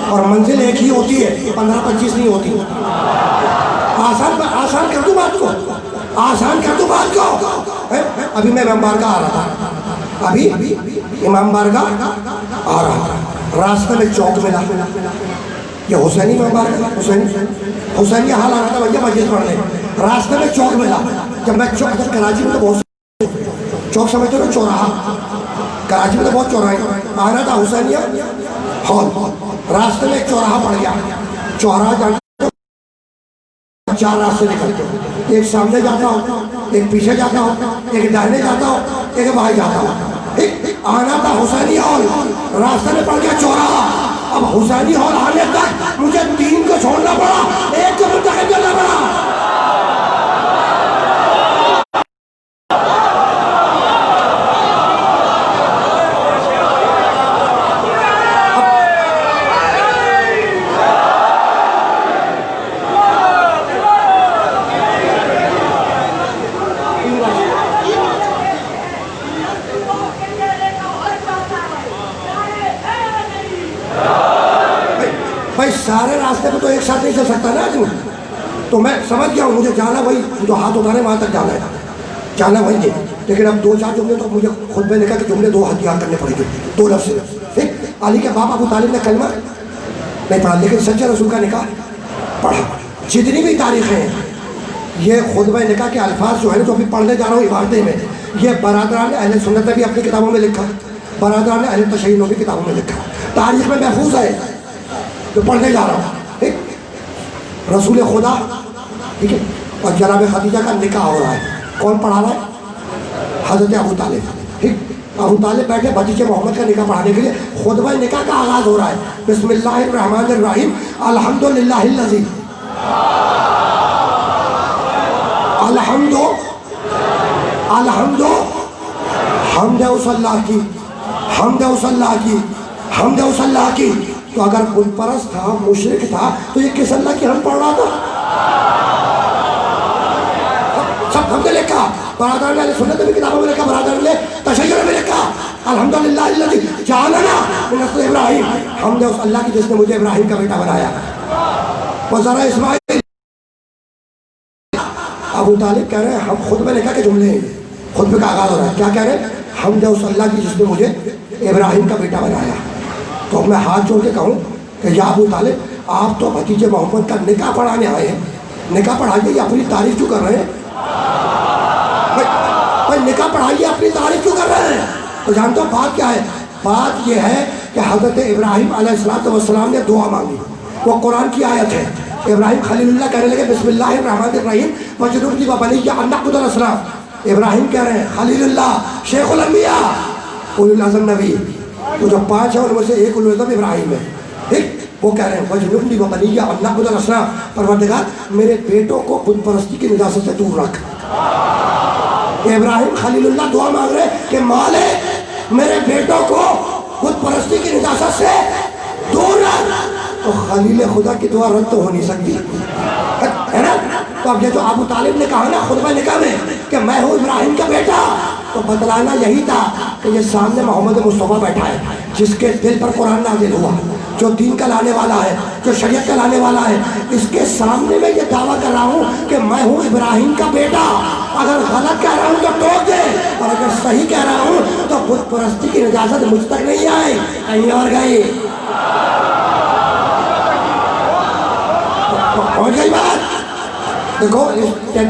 اور منزل ایک ہی ہوتی ہے، 15-25 نہیں ہوتی۔ آسان کر دوں بات کو، آسان کر دوں بات کو۔ ابھی میں امام بارگاہ آ رہا تھا، ابھی امام بارگاہ آ رہا تھا، راستے میں چوک ملا، یہ حسینی امام بارگاہ، حسینی حال آ رہا تھا بھیا مسجد پڑھنے، راستے میں چوک ملا۔ جب میں چوک، جب کراچی میں تو بہت چوک سمجھتے ہو چوراہا، کراچی میں تو بہت چوراہے، آ رہا تھا حسینیہ ہال، راستے میں ایک چوراہا پڑ گیا، چوراہا جانا 4 راستے نکلتے ہو، ایک سامنے جاتا ہو، ایک پیچھے جاتا ہو، ایک دائنے جاتا ہو، ایک بائیں جاتا ہو۔ آنا تھا حسینی ہال، راستے میں پڑ گیا چوراہا، اب حسینی ہال آنے تک مجھے 3 کو چھوڑنا پڑا، 1 کو منتخب کرنا پڑا۔ چل سکتا نا آدمی. تو میں سمجھ گیا ہوں مجھے جانا وہی جو ہاتھ اٹھانے وہاں تک جانا وہی ہے. لیکن اب 2-4 جملے تو مجھے خطبے نے کہا کہ جملے 2 ہتھیار کرنے پڑیں گے, 2 لفظ سے. علی کے باپ ابو طالب نے کلمہ نہیں پڑھا لیکن سچے رسول کا نکاح پڑھا. جتنی بھی تاریخیں ہیں یہ خطبہ نکاح کے الفاظ جو ہے جو ابھی پڑھنے جا رہا ہوں عبارتیں میں, یہ برادران اہل سنت نے بھی اپنی کتابوں میں لکھا, برادران اہل تشیع نے بھی کتابوں میں لکھا, تاریخ میں محفوظ ہے جو پڑھنے جا رہا ہوں. رسول خدا ٹھیک ہے اور جناب خدیجہ کا نکاح ہو رہا ہے. کون پڑھا رہا ہے؟ حضرت ابو طالب. ٹھیک, ابو طالب بیٹھے بھتیجے محمد کا نکاح پڑھانے کے لیے. خطبہ نکاح کا آغاز ہو رہا ہے. بسم اللہ الرحمن الرحیم الحمدللہ الذی حمد اس اللہ کی, حمد اس اللہ کی, حمد اس اللہ کی. تو اگر بت پرست تھا, مشرک تھا, تو یہ کس اللہ کی ہم پڑھ رہا تھا؟ سب ہم نے لکھا, برادران اہل سنت نے بھی کتابوں میں لکھا, برادران تشیع نے بھی لکھا الحمدللہ الذی جعلنا من نسل ابراہیم. حمد اس اللہ کی جس نے مجھے ابراہیم کا بیٹا بنایا. وزرا اسماعیل. ابو طالب کہہ رہے ہیں ہم خطبہ نکاح کے جملے ہیں, خطبے کا آغاز ہو رہا ہے. کیا کہہ رہے ہیں؟ حمد اس اللہ کی جس نے مجھے ابراہیم کا بیٹا بنایا. تو میں ہاتھ جوڑ کے کہوں کہ یا ابو طالب آپ تو بھتیجے محمد کا نکاح پڑھانے آئے ہیں, نکاح پڑھائیے, یہ اپنی تعریف کیوں کر رہے ہیں؟ بھائی نکاح پڑھائیے, اپنی تعریف کیوں کر رہے ہیں؟ تو جانتے ہو بات کیا ہے؟ بات یہ ہے کہ حضرت ابراہیم علیہ السلام نے دعا مانگی, وہ قرآن کی آیت ہے. ابراہیم خلیل اللہ کہنے لگے بسم اللہ الرحمن الرحیم وجنبنی وبنی ان نعبد الاصنام. ابراہیم کہہ رہے ہیں خلیل اللہ, شیخ الانبیاء, اولو العزم نبی, وہ جو 5 ہیں ان میں سے ایک اولو العزم ابراہیم ہے. ٹھیک, وہ کہہ رہے ہیں وجنبنی وبنی ان نعبد الاصنام, پروردگار میرے بیٹوں کو بت پرستی کی نجاست سے دور رکھ. ابراہیم خلیل اللہ دعا مانگ رہے کہ مالک میرے بیٹوں کو بت پرستی کی نجاست سے دور رکھ. تو خلیل خدا کی دعا رد تو ہو نہیں سکتی ہے نا. تو اب یہ جو ابو طالب نے کہا نا خطبہ نکاح میں کہ میں ہوں ابراہیم کا بیٹا, تو بتلانا یہی تھا کہ یہ سامنے محمد مصطفیٰ بیٹھا ہے جس کے دل پر قرآن نازل ہوا, جو دین کا لانے والا ہے, جو شریعت کا لانے والا ہے. اس کے سامنے میں یہ دعویٰ کر رہا ہوں کہ میں ہوں ابراہیم کا بیٹا. اگر غلط کہہ رہا ہوں تو ٹوک دے, اور اگر صحیح کہہ رہا ہوں تو بت پرستی کی نجاست مجھ تک نہیں آئی, کہیں اور گئی. پہنچ گئی بات؟ دیکھو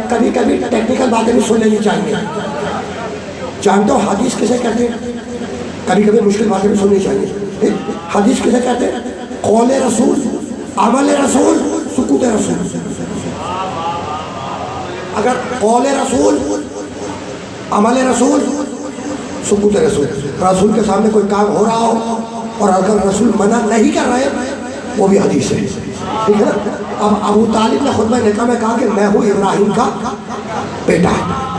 کبھی کبھی ٹیکنیکل باتیں بھی سن لینی چاہیے. جانتے ہو حدیث کسے کہتے ہیں؟ کبھی کبھی مشکل باتیں بھی سننی چاہیے. حدیث کسے کہتے ہیں؟ قول رسول, عمل رسول, سکوت رسول. اگر قول رسول, عمل رسول, سکوت رسول, رسول کے سامنے کوئی کام ہو رہا ہو اور اگر رسول منع نہیں کر رہے وہ بھی حدیث ہے. ٹھیک ہے نا. اب ابو طالب نے خطبہ نکاح میں کہا کہ میں ہوں ابراہیم کا بیٹا.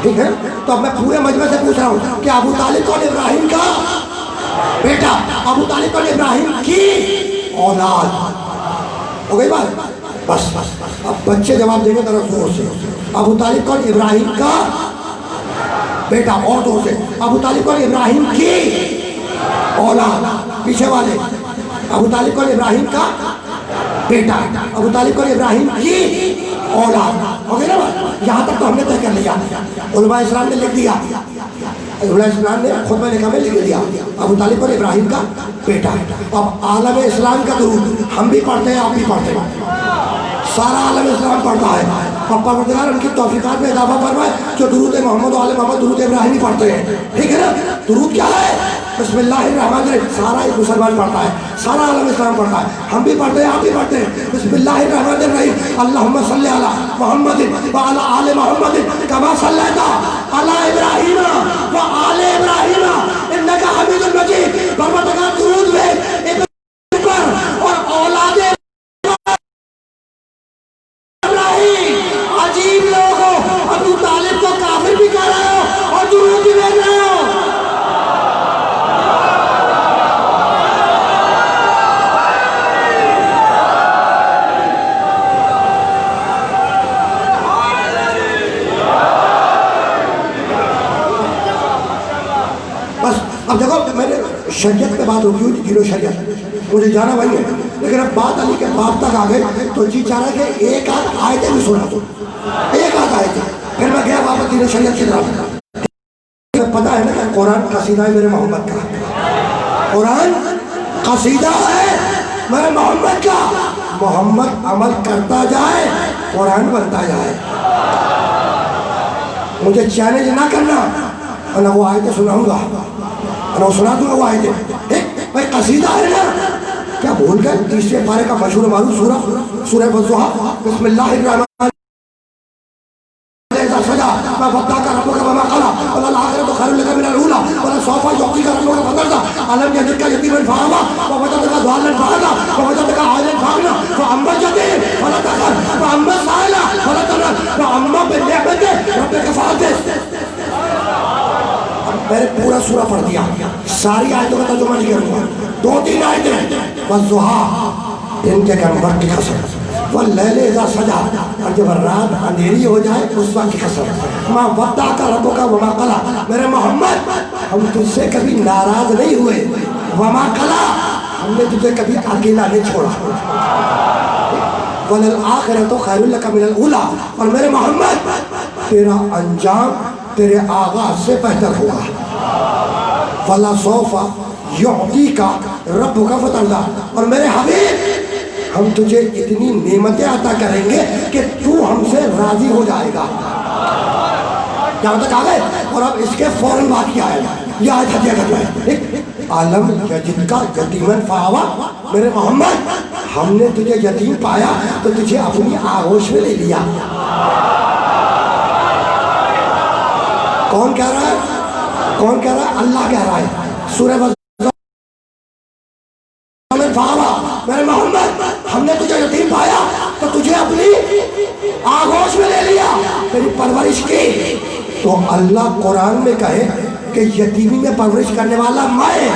ٹھیک ہے, تو اب میں پورے مجمع سے پوچھ رہا ہوں کہ ابو طالب کون ابراہیم کا بیٹا؟ ابو طالب کون ابراہیم کی اولاد؟ ہو گئی بات؟ بس اب بچے جواب دیں گے ذرا زور سے. ابو طالب کون ابراہیم کا بیٹا, اور زور سے. ابو طالب کون ابراہیم کی اولاد, پیچھے والے. ابو طالب کون ابراہیم کا بیٹا, ابو طالب کون ابراہیم کی اولاد. ہو گئی نا بات؟ یہاں تک تو ہم نے طے کر لیا. علماء اسلام نے لکھ دیا, علماء اسلام نے خطبہ نکاح میں لکھ دیا ابو طالب کون ابراہیم کا بیٹا. اب عالم اسلام کا درود ہم بھی پڑھتے ہیں, آپ بھی پڑھتے ہیں, سارا عالم اسلام پڑھتا ہے. اور پروردگار ان کی توفیقات میں اضافہ فرمائے جو درود محمد و آل محمد درود ابراہیمی پڑھتے ہیں. ٹھیک ہے نا. درود کیا ہے؟ بسم اللہ الرحمن الرحیم. سارا ایک مسلمان پڑھتا ہے, سارا عالم اسلام پڑھتا ہے, ہم بھی پڑھتے ہیں, آپ بھی پڑھتے ہیں. بسم اللہ الرحمن الرحیم اللہم صلی علی محمد وعلی آل محمد کما صلیت علی ابراہیم وآل ابراہیم انک حمید مجید. پروردگار درود میں ابراہیم پر اور اولاد ابراہیم. عجیب لوگ ہو, ابو طالب کو کافر بھی کہہ رہے ہو اور درود بھی بھیج رہے ہو. اب دیکھو میں نے شریعت پہ بات ہوگی ہوئی دین و شریعت، مجھے جانا وہی ہے، لیکن اب بات علی کے باپ تک آ گئے تو جی چاہ رہا ہے کہ ایک آدھ آیتیں بھی سنا دو، ایک آدھ آیتیں. پھر میں گیا واپس دین و شریعت کی طرف. پتا ہے نا کہ قرآن قصیدہ ہے میرے محمد کا، قرآن قصیدہ ہے میرے محمد کا. محمد عمل کرتا جائے قرآن بنتا جائے. مجھے چیلنج نہ کرنا، اور وہ آیتیں سناؤں گا اور وہ سنا دوں گا وہ آیتیں. بھائی قصیدہ ہے نا، کیا بھول گئے تیسرے پارے کا مشہور معروف سورہ والضحیٰ. بسم اللہ الرحمن سجا ما ودعك ربك وما قلى وللآخرة خير لك من الأولى ولسوف يعطيك ربك فترضى ألم يجدك يتيما فآوى ووجدك ضالا فهدى ووجدك عائلا فأغنى فأما اليتيم فلا تقهر وأما السائل فلا تنهر وأما بنعمة ربك فحدث. میں نے پورا سورہ پڑھ دیا، ساری آیتوں کا ترجمہ نہیں کروں گا. 2-3 آیتیں. والضحیٰ، دن کے قمر کی قسم، واللیل اذا سجا، اور جب رات اندھیری ہو جائے اس وقت کی قسم. ما ودعک ربک وما قلی، میرے محمد ہم تجھ سے کبھی ناراض نہیں ہوئے. وما قلی، ہم نے تجھے کبھی اکیلا نہیں چھوڑا. وللآخرۃ خیر لک من الاولی، اور میرے محمد تیرا انجام تیرے آغاز سے بہتر ہوگا. ولسوف یعطیک ربک فترضی، اور میرے حبیب ہم تجھے اتنی نعمتیں عطا کریں گے کہ تو ہم سے راضی ہو جائے گا. یہاں تک آ گئے. اور اب اس کے فوراً بعد کیا ہے، یہ آیت ہدیہ کرنا ہے. عالم یجدک یتیما فآوی، میرے محمد ہم نے تجھے یتیم پایا تو تجھے اپنی آغوش میں لے لیا. کون کہہ رہا ہے؟ کون کہہ رہا ہے؟ اللہ کہہ رہا ہے. سورہ میرے محمد ہم نے تجھے یتیم پایا تو تجھے اپنی آغوش میں لے لیا، تیری پرورش کی. تو اللہ قرآن میں کہے کہ یتیمی میں پرورش کرنے والا میں،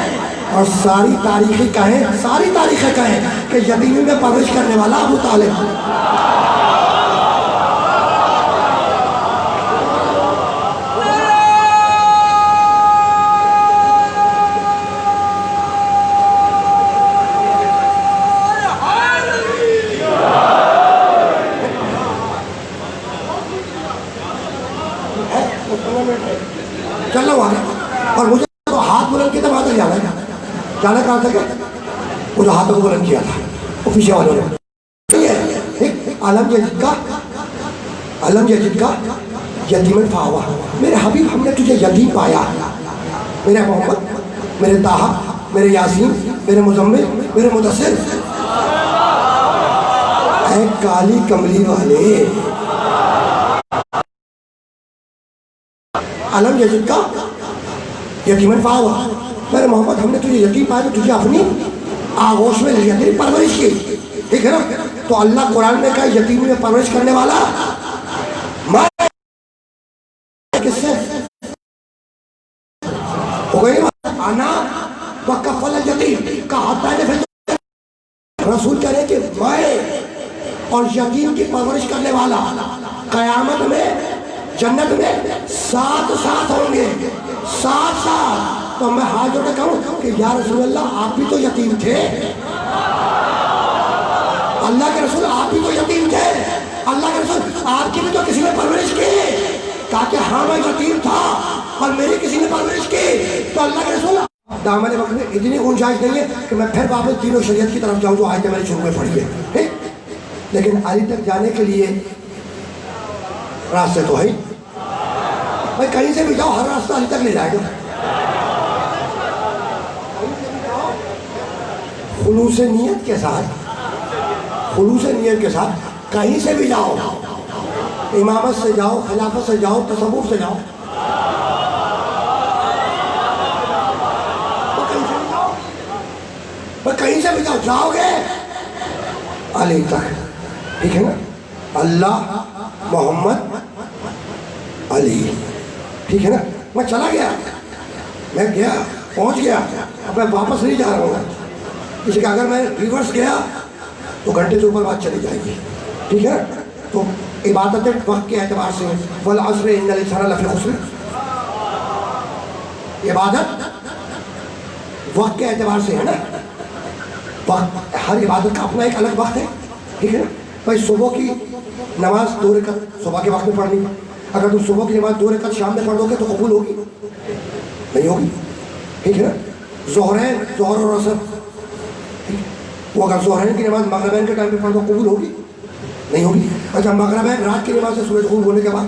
اور ساری تاریخیں کہیں کہ یتیمی میں پرورش کرنے والا ابو طالب. چلنا ہوا ہے. اور مجھے تو ہاتھ بلند کیا تھا، وہاں تک جانا ہے. جانا کہاں تک ہے؟ وہ جو ہاتھوں کو بلند کیا تھا وہ پیچھے والوں نے. عالم یجد کا یتیما فآوی، میرے حبیب ہم نے تجھے یتیم پایا. میرے محمد، میرے طٰہٰ، میرے یاسین، میرے مزمل، میرے مدثر. اے کالی کملی والے، عالم یجد کا یتیما فآوی، میرے محمد ہم نے تجھے یتیم پایا تو تجھے اپنی آغوش میں لے لیا، تیری پرورش کی. ٹھیک ہے نا؟ تو اللہ قرآن میں کہا یتیمی میں پرورش کرنے والا میں. کس سے ہو گئی بات؟ انا وکفل الیتیم کہا رسول کہہ رہے کہ میں اور یتیم کی پرورش کرنے والا قیامت میں جنت میں ساتھ ہوں گے، ساتھ. تو میں ہاتھ جوڑ کے کہوں کہ یا رسول اللہ آپ بھی تو یتیم تھے. اللہ کے رسول آپ بھی تو یتیم تھے. اللہ کے رسول آپ کی بھی تو کسی نے پرورش کی. کہا کہ ہاں میں یتیم تھا اور میری کسی نے پرورش کی. تو اللہ کے رسول دامن وقت میں اتنی گنجائش نہیں ہے کہ میں پھر واپس دین و شریعت کی طرف جاؤں جو آیتیں میں نے شروع میں پڑھی ہے. لیکن علی تک جانے کے لیے راستے تو ہے. بھائی کہیں سے بھی جاؤ ہر راستہ علی تک لے جائے گا. خلوص نیت کے ساتھ کہیں سے بھی جاؤ، امامت سے جاؤ، خلافت سے جاؤ، تصوف سے جاؤ، کہیں سے بھی جاؤ گے علی تک. ٹھیک ہے نا؟ اللہ، محمد، علی. ٹھیک ہے نا؟ میں چلا گیا، میں گیا، پہنچ گیا، اب میں واپس نہیں جا رہا ہوں. کسی کا اگر میں ریورس گیا تو گھنٹے سے اوپر بات چلی جائے گی. ٹھیک ہے؟ تو عبادت وقت کے اعتبار سے والعصر ان الانسان لفی خسر، عبادت وقت کے اعتبار سے ہے نا، وقت ہر عبادت کا اپنا ایک الگ وقت ہے، ٹھیک ہے نا. بھائی صبح کی نماز 2 رکعت صبح کے وقت میں پڑھنی، اگر تم صبح کی نماز 2 رکعت شام میں پڑھ دو گے تو قبول ہوگی؟ نہیں ہوگی، ٹھیک ہے نا. ظہرین، ظہر اور عصر، وہ اگر ظہرین کی نماز مغربین کے ٹائم پہ پڑھ دو قبول ہوگی؟ نہیں ہوگی. اچھا مغربین رات کی نماز سے سورج غروب ہونے کے بعد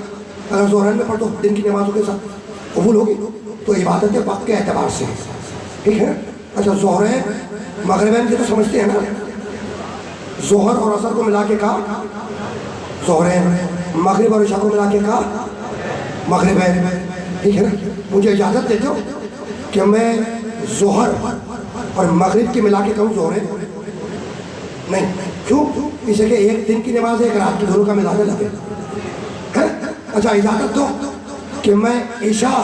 اگر ظہرین میں پڑھ دو دن کی نمازوں کے ساتھ قبول ہوگی؟ تو عبادت وقت کے اعتبار سے، ٹھیک ہے نا. اچھا ظہرین مغربین کی تو سمجھتے ہیں نا، ظہر اور عصر کو ملا کے کہا ظہرین، مغرب اور عشاء کو ملا کے کہا مغربین، ٹھیک ہے نا. مجھے اجازت دیتے ہو کہ میں ظہر اور مغرب کی ملا کے کہوں ظہرین؟ نہیں. کیوں؟ اس لیے کہ ایک دن کی نماز ہے، ایک رات کی، دونوں کا ملانا لگے. اچھا اجازت دو کہ میں عشاء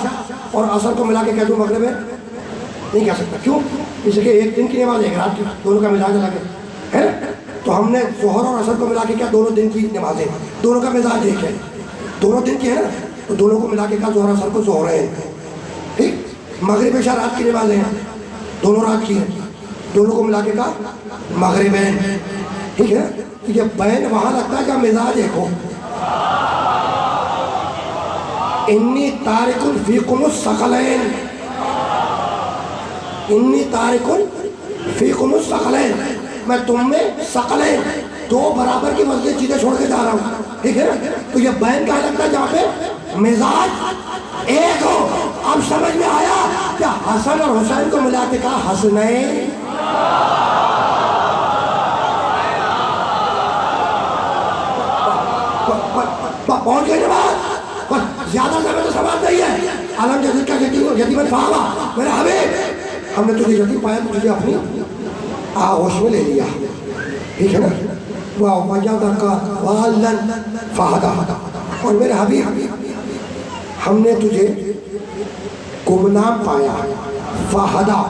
اور عصر کو ملا کے کہہ دوں مغربین؟ نہیں کہہ سکتا. کیوں؟ اس لیے کہ ایک دن کی نماز ہے، ایک رات کی، دونوں کا مزاج لگے، ہے نا. تو ہم نے ظہر اور عصر کو ملا کے کیا دونوں دن کی نمازیں، دونوں کا مزاج ایک ہے، دونوں دن کی ہے نا، تو دونوں کو ملا کے کہا ظہر عصر کو ظہرین، ٹھیک. مغرب عشاء رات کی نمازیں ہیں، دونوں رات کی ہیں، دونوں کو ملا کے کہا مغربین، ٹھیک ہے. یہ بین وہاں لگتا ہے جہاں مزاج ایک ہو. انی تارک فیکم الثقلین، انی تارک فیکم الثقلین، میں تم میں ثقلین، 2 برابر کی وزن چیزیں چھوڑ کے جا رہا ہوں، ٹھیک ہے. تو یہ بین کہاں لگتا ہے جہاں پہ مزاج ایک ہو. اب سمجھ میں آیا کہ حسن اور حسین کو ملا کے کہا حسنین. پہنچ گئی جواب، زیادہ سے تو سوال نہیں ہے. عالم جدید کا یتیمن فاوا، میرے حبیب، ہم نے تجھے یتیم پایا تو تجھے اپنی آغوش میں لے لیا، ٹھیک ہے نا. وَوَجَدَكَ ضَالًّا فَهَدَىٰ، اور میرے حبیب ہم نے تجھے گمنام پایا، فَهَدَىٰ،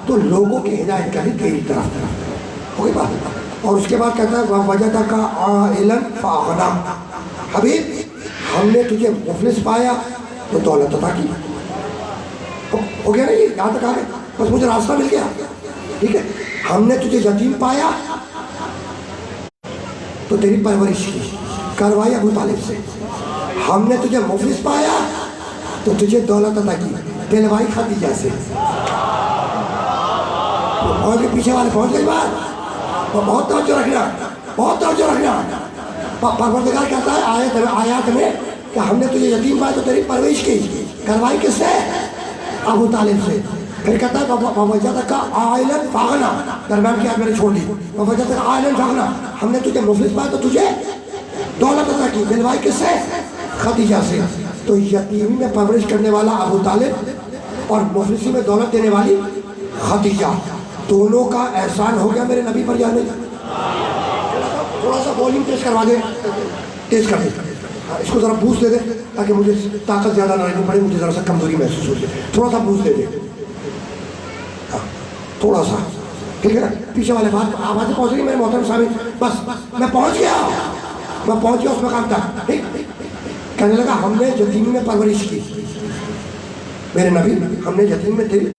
تو لوگوں کی ہدایت کری تیری طرف، ہوگی بات. اور اس کے بعد کہتا ہے وَوَجَدَكَ عَائِلًا فَأَغْنَىٰ، حبیب ہم نے تجھے مفلس پایا تو دولت عطا کی. ہو گیا نا، یہ یہاں تک آ گئے، بس مجھے راستہ مل گیا، ٹھیک ہے. ہم نے تجھے یتیم پایا تو تیری پرورش کی، کروائی ابو طالب سے. ہم نے تجھے مفلس پایا تو تجھے دولت عطا کی، دلوائی خدیجہ سے. اور کے پیچھے والے پہنچ گئی بات، بہت توجہ رکھنا، بہت توجہ رکھنا. پروردگار کہتا ہے آیات میں کہ ہم نے تجھے یتیم پایا تو تیری پرورش کی، کروائی کس سے؟ ابو طالب سے. پھر کہتا ہے وَوَجَدَكَ عَائِلًا فَأَغْنَىٰ، درمیان کی آیت میں نے چھوڑ دی. وَوَجَدَكَ عَائِلًا فَأَغْنَىٰ، ہم نے تجھے مفلس پایا تو تجھے دولت عطا کی، دلوائی کس سے؟ خدیجہ سے. تو یتیمی میں پرورش کرنے والا ابو طالب اور مفلسی میں دولت دینے والی خدیجہ، دونوں کا احسان ہو گیا میرے نبی پر یا نہیں؟ تھوڑا سا والیوم تیز کروا دیں، تیز کر دیں، اس کو ذرا بوسٹ دے دیں تاکہ مجھے طاقت زیادہ نہ لگنی پڑے، مجھے ذرا سا کمزوری محسوس ہوتی ہے. تھوڑا سا بوسٹ دے دیں، تھوڑا سا، ٹھیک ہے نا. پیچھے والے بات آوازیں پہنچ گئی میرے محترم صاحب، بس میں پہنچ گیا، میں پہنچ گیا اس مقام تک، ٹھیک. کہنے لگا ہم نے یتیمی میں پرورش کی، میرے نبی ہم نے یتیم میں تیری،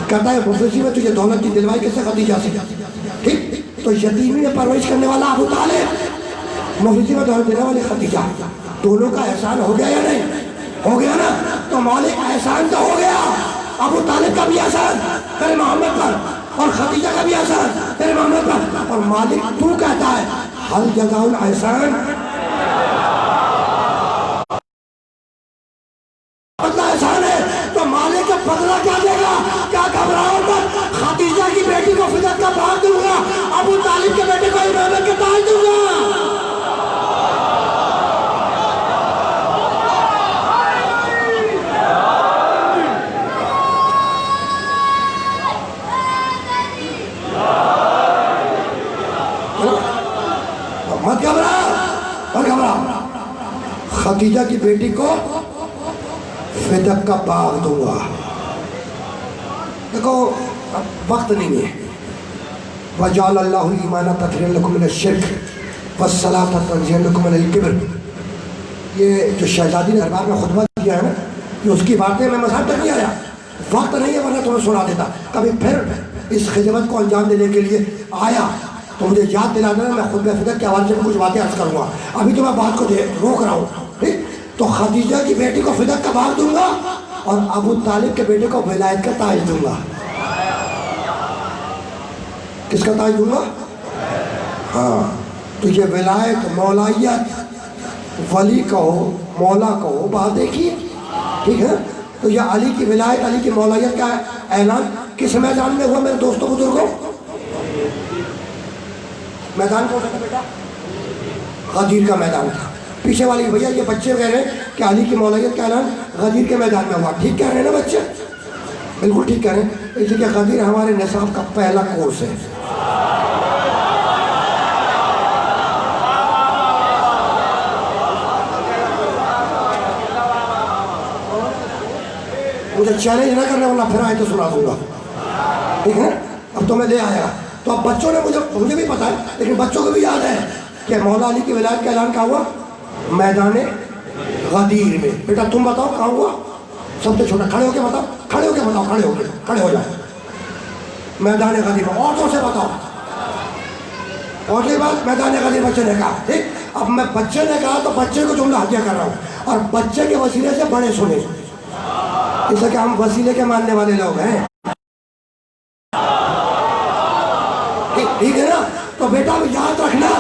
کہتا ہے مفلسی میں تجھے دولت کی، دلوائی کس سے؟ خدیجہ سے، ٹھیک. تو یتیمی میں پرورش کرنے والا ابو طالب، مفلسی میں دولت دینے والی خدیجہ، دونوں کا احسان ہو گیا یا نہیں؟ ہو گیا نا. تو مالک احسان تو ہو گیا، ابو طالب کا بھی احسان تیرے محمد پر، اور خدیجہ کا بھی احسان تیرے محمد پر. اور مالک تو کہتا ہے حل جزاء الاحسان بدلہ احسان ہے. تو مالک کا بدلہ کیا دے گا؟ کیا گھبراؤ مت، خدیجہ کی بیٹی کو فدیت کا باغ دوں گا، ابو طالب کے بیٹے کو امامت کے تاج دوں گا. مت گھبرا، مت گھبرا، خدیجہ کی بیٹی کو فدیت کا باغ دوں گا. دیکھو وقت نہیں ہے. وَجَعَلَ اللَّهُ الْإِيمَانَ تَطْهِيرًا لَكُم مِّنَ الشِّرْكِ وَالصَّلَاةَ تَنزِيهًا لَكُم مِّنَ الْكِبْرِ. یہ جو شہزادی نے دربار میں خطبہ دیا ہے نا، یہ اس کی باتیں میں مذہب تک نہیں آیا. وقت نہیں ہے ورنہ تمہیں سنا دیتا. کبھی پھر اس خدمت کو انجام دینے کے لیے آیا تو مجھے یاد دلا دینا. میں خطبہ فدق کے حوالے سے کچھ باتیں عرض کروں گا. ابھی تو میں بات کو روک رہا ہوں. ٹھیک؟ تو خدیجہ کی بیٹی کو فدق کا باغ دوں گا اور ابو طالب کے بیٹے کو ولایت کا تاج دوں گا. کس کا تاج دوں گا؟ ہاں. تو یہ ولایت، مولائیت، ولی کہو، مولا کہو، بات دیکھیے. ٹھیک ہے. تو یہ علی کی ولایت، علی کی مولائیت کا اعلان کس میدان میں ہوا میرے دوستوں بزرگوں؟ میدان کون سا تھا بیٹا؟ غدیر کا میدان تھا. پیچھے والی بھیا یہ بچے کہہ رہے ہیں کہ علی کی مولائیت کا اعلان غدیر کے میدان میں ہوا. ٹھیک کہہ رہے ہیں نا بچے؟ بالکل ٹھیک کہہ رہے ہیں. اس لیے غدیر ہمارے نصاب کا پہلا کورس ہے. مجھے چیلنج نہ کرنا ورنہ پھر آئے تو سنا دوں گا. ٹھیک ہے. اب تو میں لے آیا. تو اب بچوں نے مجھے بھی پتا ہے لیکن بچوں کو بھی یاد ہے کہ مولا علی کی ولایت کا اعلان کہاں ہوا؟ میدان غدیر میں. بیٹا تم بتاؤ کہاں ہوا؟ سب سے چھوٹا کھڑے ہو کے بتاؤ. کھڑے ہو کے بتاؤ. کھڑے ہو جائے. میدان غدیر میں. عورتوں سے بتاؤ. اور یہ بات میدان غدیر بچے نے کہا. ٹھیک. اب میں بچے نے کہا تو بچے کو جملہ ہدیہ کر رہا ہوں اور بچے کے وسیلے سے بڑے سنے. اس لیے کہ ہم وسیلے کے ماننے والے لوگ ہیں. ٹھیک ہے نا. تو بیٹا یاد رکھنا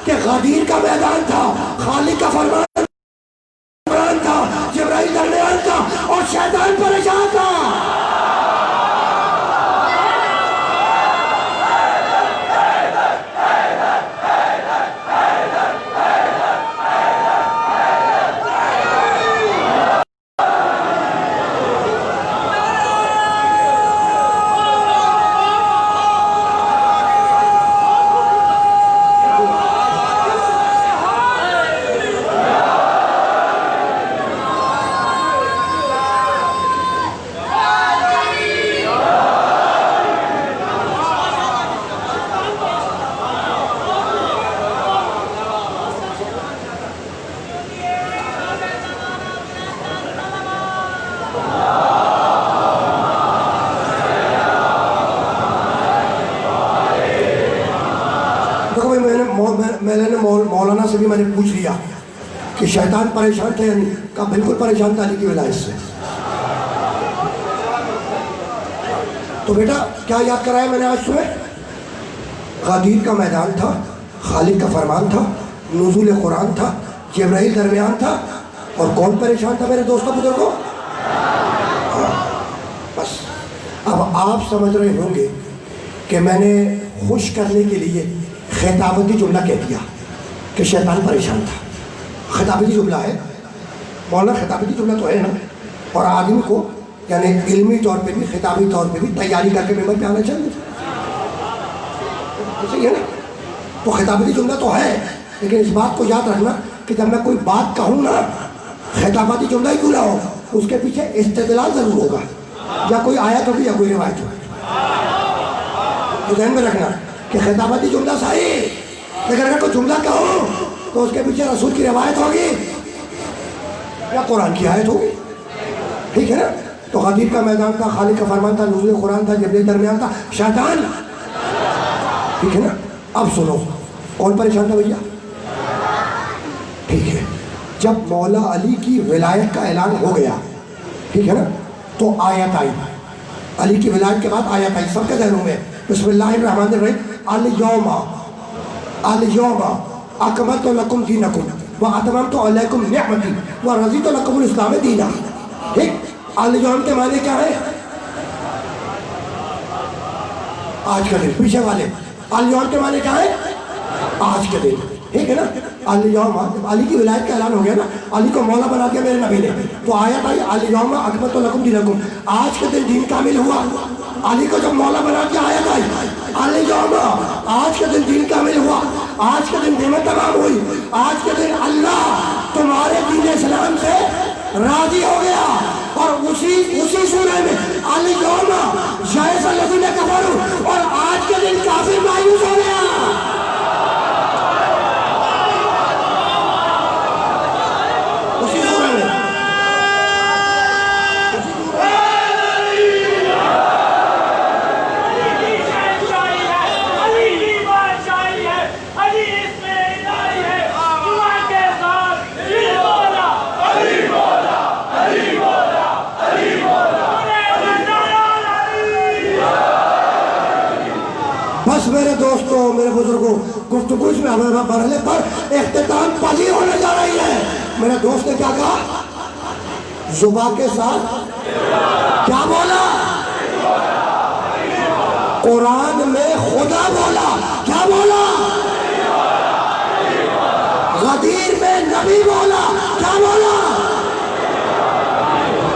کہ غدیر کا میدان تھا، خالق کا فرمان تھا، جبرائیل درمیان تھا اور شیطان پریشان تھا. مولانا سے بھی میں نے پوچھ لیا کہ شیطان پریشان تھے یعنی کہا بالکل پریشان تھا علی کی ولایت سے. تو بیٹا کیا یاد کرایا میں نے آج صبح؟ غدیر کا میدان تھا، خالق کا فرمان تھا، نزول قرآن تھا، جبرائیل درمیان تھا اور کون پریشان تھا میرے دوستوں بزرگوں؟ بس اب آپ سمجھ رہے ہوں گے کہ میں نے خوش کرنے کے لیے خطابتی جملہ کہہ دیا کہ شیطان پریشان تھا. خطابتی جملہ ہے مولانا، خطابتی جملہ تو ہے نا. اور آدمی کو یعنی علمی طور پہ بھی خطابی طور پہ بھی تیاری کر کے ممبر پہ آنا چاہیے. صحیح ہے نا. تو خطابتی جملہ تو ہے لیکن اس بات کو یاد رکھنا کہ جب میں کوئی بات کہوں نا خطابتی جملہ ہی کیوں نہ ہو اس کے پیچھے استدلال ضرور ہوگا یا کوئی آیت ہوگی یا کوئی روایت ہوگی. تو ذہن میں رکھنا کہ خطابتی جملہ صحیح لیکن اگر کوئی جملہ کہو تو اس کے پیچھے رسول کی روایت ہوگی یا قرآن کی آیت ہوگی. ٹھیک ہے نا. تو غدیر کا میدان تھا، خالق کا فرمان تھا، نزول قرآن تھا، جبرائیل درمیان تھا، شیطان. ٹھیک ہے نا. اب سنو کون پریشان تھا بھیا؟ ٹھیک ہے. جب مولا علی کی ولایت کا اعلان ہو گیا ٹھیک ہے نا تو آیت آئی. علی کی ولایت کے بعد آیت آئی سب کے ذہنوں میں. بسم اللہ الرحمن الرحیم. الیوم اکملت لکم دینکم واتممت علیکم نعمتی ورضیت لکم الاسلام دینا. ٹھیک. الیوم کے معنی کیا ہے؟ آج کا دن. پیچھے والے الیوم کے معنی کیا ہے؟ آج کے دن. ٹھیک ہے نا. الیوم علی کی ولایت کا اعلان ہو گیا نا، علی کو مولا بنا دیا میرے نبی نے. تو آیت آئی الیوم اکملت لکم دینکم. آج کے دن دین کامل ہوا. علی کو جب مولا بنا دیا آیت آئی الیوم آج کے دن دین کامل ہوا. آج کے دن نعمت تمام ہوئی. آج کے دن اللہ تمہارے دین اسلام سے راضی ہو گیا. اور اسی سورہ میں الیوم یئس الذین کفروا اور آج کے دن کافر مایوس ہو گیا. اسی سورہ میں گفتگو اس میں مرحلے پر اختتام پذیر ہونے جا رہی ہے۔ میرے دوست نے کیا کہا؟ زباں کے ساتھ کیا بولا؟ قرآن میں خدا بولا، کیا بولا؟ غدیر میں نبی بولا، کیا بولا؟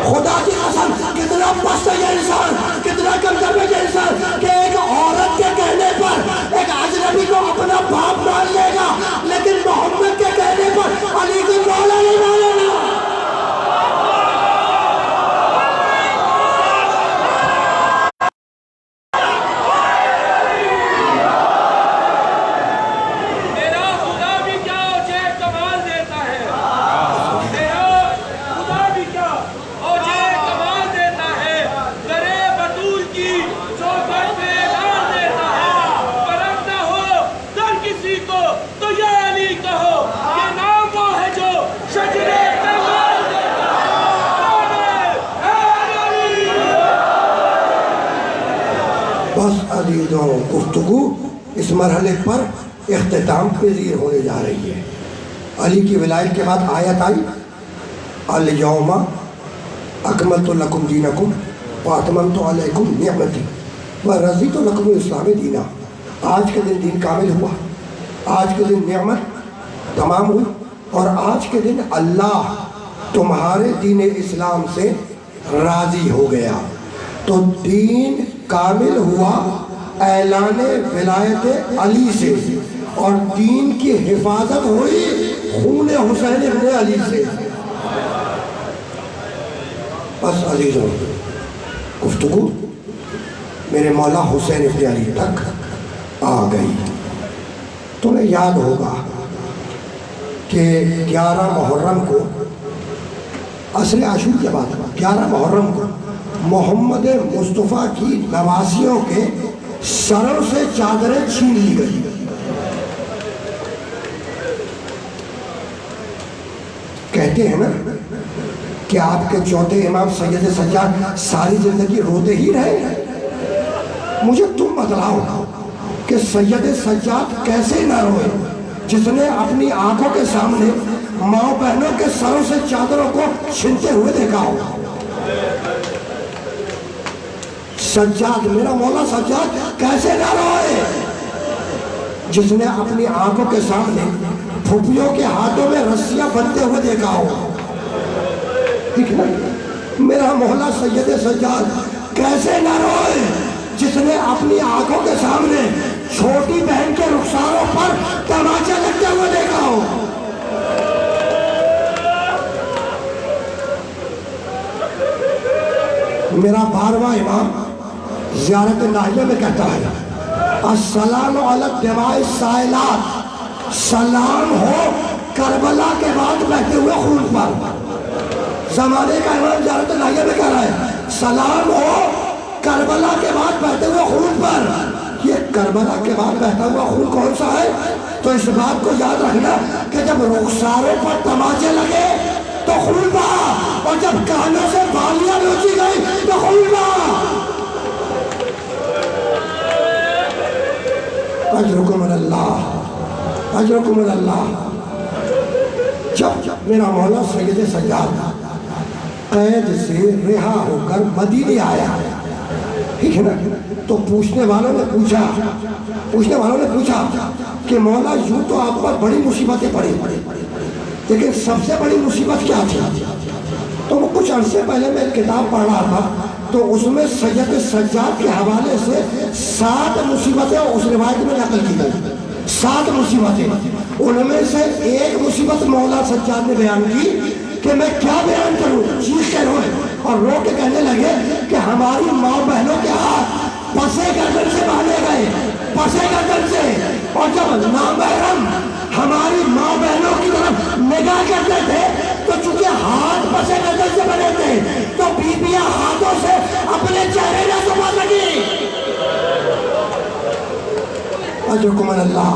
خدا کی قسم کتنا پست ہے یہ انسان، کتنا کمزور ہے یہ انسان کہ ایک عورت کے کہنے پر ایک اجنبی کو اپنا باپ مان لے گا، لیکن محمد کے کہنے پر علی کو مولا نہیں مانے گا۔ بس عزیزوں، گفتگو اس مرحلے پر اختتام پذیر ہونے جا رہی ہے۔ علی کی ولایت کے بعد آیت آئی الیوم اکملت لکم دینکم واتممت علیکم نعمتی ورضیت لکم الاسلام دینا۔ آج کے دن کامل ہوا، آج کے دن نعمت تمام ہوئی، اور آج کے دن اللہ تمہارے دین اسلام سے راضی ہو گیا۔ تو دین کامل ہوا اعلان ولایت علی سے، اور دین کی حفاظت ہوئی خون حسین ابن علی سے۔ بس عزیزوں، گفتگو میرے مولا حسین ابن علی تک آ گئی۔ تمہیں یاد ہوگا کہ 11 محرم کو، عصر عاشور کے بعد 11 محرم کو محمد مصطفیٰ کی نواسیوں کے سروں سے چادریں چھین لی گئی۔ کہتے ہیں نا کہ آپ کے چوتھے امام سید سجاد ساری زندگی روتے ہی رہے۔ مجھے تم بتلاؤ کہ سید سجاد کیسے نہ روئے جس نے اپنی آنکھوں کے سامنے ماں بہنوں کے سروں سے چادروں کو چھنتے ہوئے دیکھا ہو۔ سجاد، میرا مولا سجاد کیسے نہ روئے جس نے اپنی آنکھوں کے سامنے پھوپھیوں کے ہاتھوں میں رسیاں بندھتے ہوئے دیکھا ہو۔ میرا مولا سید سجاد کیسے نہ روئے جس نے اپنی آنکھوں کے سامنے چھوٹی بہن کے رخساروں پر تماچے لگتے ہوئے دیکھا ہو۔ میرا 12واں امام زیارت ناحیہ میں کہتا ہے السلام علی الدماء السائلات، سلام ہو کربلا کے بعد بہتے ہوئے خون پر۔ زمانے کا امام زیارت ناحیہ میں کہہ رہا ہے سلام ہو کربلا کے بعد بہتے ہوئے خون پر۔ یہ کربلا کے بعد بہتا ہوا خون کون سا ہے؟ تو اس بات کو یاد رکھنا کہ جب رخساروں پر تماچے لگے تو خون بہا، اور جب کانوں سے بالیاں نوچی گئی تو خون بہا۔ اجرکم اللہ، اجرکم اللہ۔ جب میرا مولا سید سجاد قید سے رہا ہو کر مدینے آیا، ٹھیک ہے نا، تو پوچھنے والوں نے پوچھا کہ مولا یوں تو آپ پر بڑی مصیبتیں پڑی، لیکن سب سے بڑی مصیبت کیا تھی؟ تو وہ کچھ عرصے پہلے میں ایک کتاب پڑھ رہا تھا، تو اس میں سید سجاد کے حوالے سے 7 مصیبتیں اس روایت میں نقل کی گئی۔ 7 مصیبتیں، ان میں سے ایک مصیبت مولا سجاد نے بیان کی کہ میں کیا بیان کروں، چیخ کے روئے اور رو کے کہنے لگے کہ ہماری ماں بہنوں کے ہاتھ پسے گردن سے باندھے گئے، پسے گردن سے، اور جب نامحرم ہماری ماں بہنوں کی طرف نگاہ کرتے تھے تو چونکہ ہاتھ پسے گردن سے بنے تھے تو بیویاں ہاتھوں سے اپنے چہرے نہ چھپا سکی۔ اجرکم اللہ،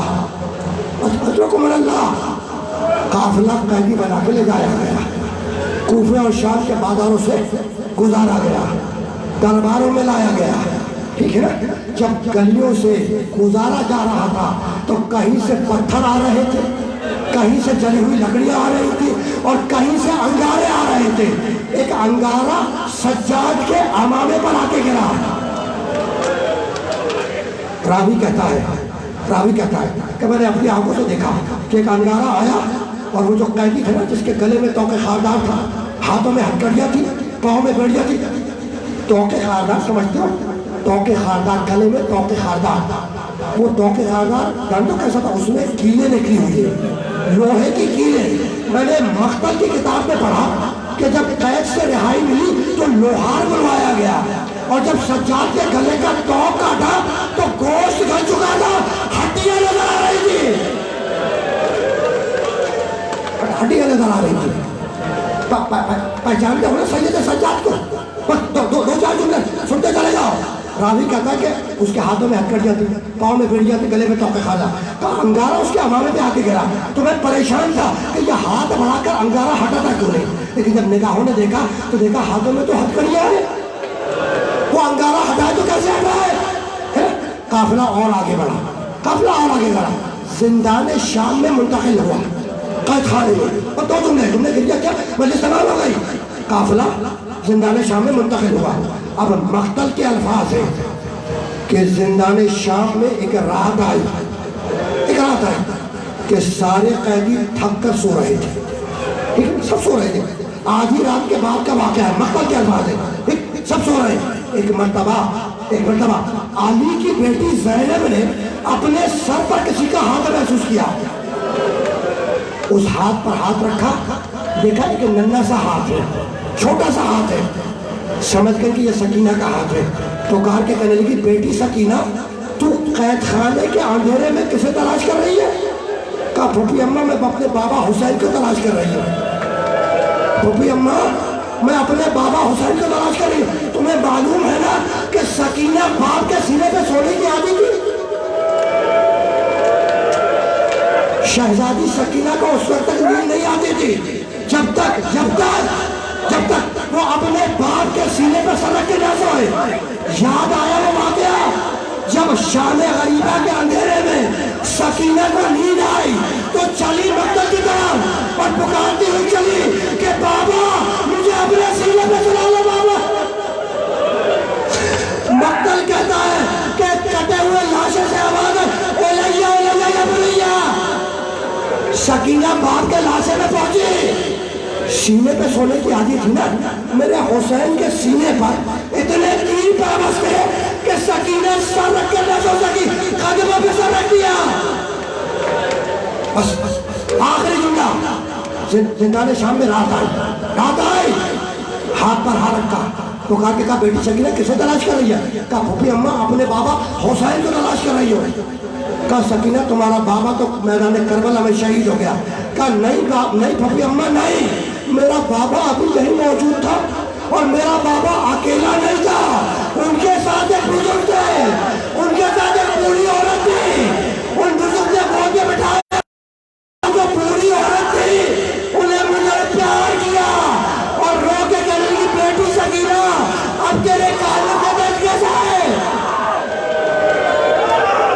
اجرکم اللہ۔ قافلہ قیدی بنا کے لے جایا گیا، کوفے اور شام کے بازاروں سے گزارا گیا، درباروں میں لایا گیا، ٹھیک ہے نا۔ جب گلیوں سے گزارا جا رہا تھا تو کہیں سے پتھر آ رہے تھے، کہیں سے جلی ہوئی لکڑیاں آ رہی تھی، اور کہیں سے انگارے آ رہے تھے۔ ایک انگارہ سجاد کے امامے پر آ کے گرا۔ راوی کہتا ہے کہ میں نے اپنی آنکھوں سے دیکھا کہ ایک انگارہ آیا، اور وہ جو قیدی تھا نا، جس کے گلے میں توق خاردار تھا، ہاتھوں میں ہتکڑیاں تھی، پاؤں میں بیڑیاں تھی۔ توق خاردار سمجھتے ہو؟ توق خاردار، گلے میں توق خاردار۔ وہ توق خاردار جانتے کیسا تھا؟ اس میں کیلیں نکلی ہوئی ہے، لوہے کی کیلیں۔ میں نے مقتل کی کتاب میں پڑھا کہ جب قید سے رہائی ملی تو لوہار بلوایا گیا، اور جب سجاد کے گلے کا توق کاٹا تو گوشت گل چکا تھا، ہڈیاں نظر آ رہی تھی، ہڈیاں نظر آ رہی تھی۔ پہچانتے ہو نا سید سجاد کو؟ دو چار جملے سنتے چلے جاؤ۔ راوی کہتا ہے کہ اس کے ہاتھوں میں ہتکڑیاں تھی، پاؤں میں بیڑیاں تھی، گلے میں توق خاردار کا انگارہ اس کے امامے پہ آ کے گرا۔ تو میں پریشان تھا کہ یہ ہاتھ بڑھا کر انگارہ ہٹاتا کیوں نہیں، لیکن جب نگاہوں نے دیکھا تو دیکھا ہاتھوں میں تو ہتکڑیاں ہیں، وہ انگارہ ہٹائے تو کیسے ہٹائے؟ قافلہ اور آگے بڑھا، زندان شام میں منتقل ہوا، قید خانے میں۔ اور دو جملے تم نے گر دیا کیا؟ مجلس تمام ہو گئی۔ قافلہ زندان شام میں منتقل ہوا۔ اب مقتل کے الفاظ ہیں کہ زندان شام میں ایک رات آئی کہ سارے قیدی تھک کر سو رہے تھے، سب سو رہے تھے۔ آدھی رات کے بعد کا واقعہ ہے، مقتل کے الفاظ ہیں، سب سو رہے ہیں۔ ایک مرتبہ علی کی بیٹی زینب نے اپنے سر پر کسی کا ہاتھ محسوس کیا، اس ہاتھ پر ہاتھ رکھا، دیکھا کہ ننھا سا ہاتھ ہے، چھوٹا سا ہاتھ ہے، سمجھ کر کہ یہ سکینہ کا ہاتھ ہے۔ پکار کے کہنے لگی، بیٹی سکینہ تو قید خانے کے اندھیرے میں کسے تلاش کر رہی ہے؟ کہا پھوپھی اماں میں اپنے بابا حسین کو تلاش کر رہی ہوں۔ پھوپھی اماں میں اپنے بابا حسین کو تلاش کر رہی ہوں۔ تمہیں معلوم ہے نا کہ سکینہ باپ کے سینے پہ سونے کی عادی تھی؟ شہزادی سکینہ کو اس وقت تک نیند نہیں آتی تھی جب تک وہ اپنے باپ کے سینے پہ سر رکھ کے نہ سوئے۔ یاد آیا وہ واقعہ جب شام غریبہ کے اندھیرے میں سکینہ کو نیند آئی تو چلی مقتل کی طرف اور پکارتی ہوئی چلی کہ بابا مجھے اپنے سینے پہ سلا لو بابا۔ مقتل کہتا ہے کہ کٹے ہوئے لاشے سے آواز ہے، الیہ الیہ یا بنیہ۔ سکینہ باپ کے لاشے میں پہنچی، سینے پہ سونے کی عادت تھی نا، میرے حسین کے سینے پر اتنے تیر پیوست تھے کہ سکینہ سر رکھ کے نہ سو سکی، قدموں پہ سر رکھ دیا۔ بس آخری جملہ، زندان شام میں رات آئی، ہاتھ پر ہاتھ رکھا، تو کہا کہ کہا بیٹی سکینہ کسے تلاش کر رہی ہے؟ کہا پھوپھی اماں اپنے بابا حسین کو تلاش کر رہی ہو۔ کہا سکینہ تمہارا بابا تو میدان کربلا میں شہید ہو گیا۔ کہا نہیں پھوپھی اماں نہیں، میرا بابا ابھی یہیں موجود تھا، اور میرا بابا اکیلا نہیں تھا، ان کے ساتھ ایک بزرگ تھے، ان کے ساتھ ایک بوڑھی عورت تھی، ان بزرگ نے گود میں بٹھایا، جو بوڑھی عورت تھی انہیں مجھے پیار کیا اور رو کے کہنے لگی بیٹی سکینہ اب تیرے کانوں کا درد کیسا ہے؟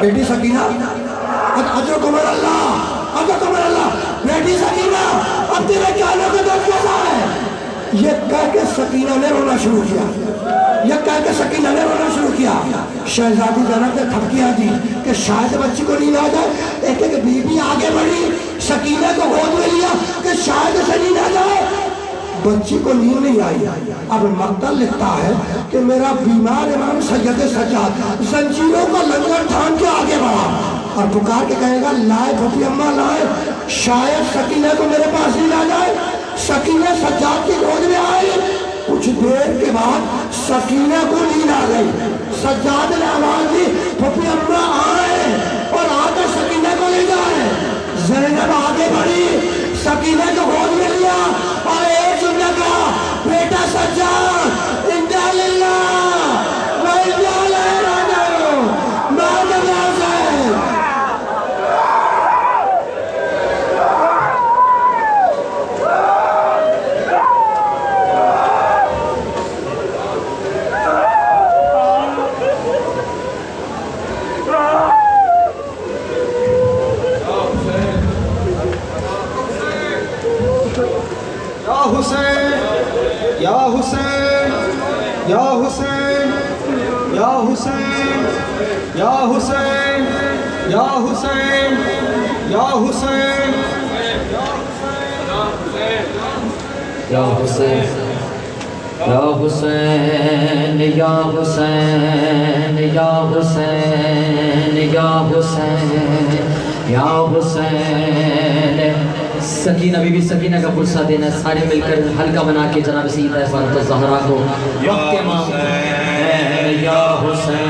بیٹی سکینہ اجرکم اللہ، بیٹی سکینہ اب تیرے کانوں کا درد کیسا ہے؟ یہ کہہ کے سکینہ نے رونا شروع کیا، شہزادی زینب نے تھپکیاں دی کہ شاید بچی کو نیند آ جائے۔ ایک بی بی آگے بڑھی، سکینہ کو گود میں لیا کہ شاید اسے نیند آ جائے، بچی کو نیند نہیں آئی۔ اب مقتل لکھتا ہے کہ میرا بیمار امام سید سجاد زنجیروں کا لنگر تھام کے آگے بڑھا اور پکار کے کہے گا لائے پھوپھی اماں لائے، شاید سکینہ کو میرے پاس نیند آ جائے۔ سکینہ سجاد کی گود میں آئی، کچھ دیر کے بعد سکینہ کو نیند آ گئی۔ سجاد نے آواز دی پھوپھی اماں آئے اور آ کر سکینہ کو لے جائے۔ زینب آگے بڑھی، سکینہ کو گود میں لیا اور ایک جملہ کہا بیٹا سجاد انا للہ و انا الیہ راجعون، مادام حسین۔ یا حسین یا حسین یا حسین یا حسین یا حسین یا حسین یا حسین یا حسین یا حسین یا حسین یا حسین یا حسین یا حسین سکینہ بی بی سکینہ کا پرسہ دینا سارے مل کر حلقہ بنا کے جناب سیدہ فاطمہ الزہرا کو وقت امام یا حسین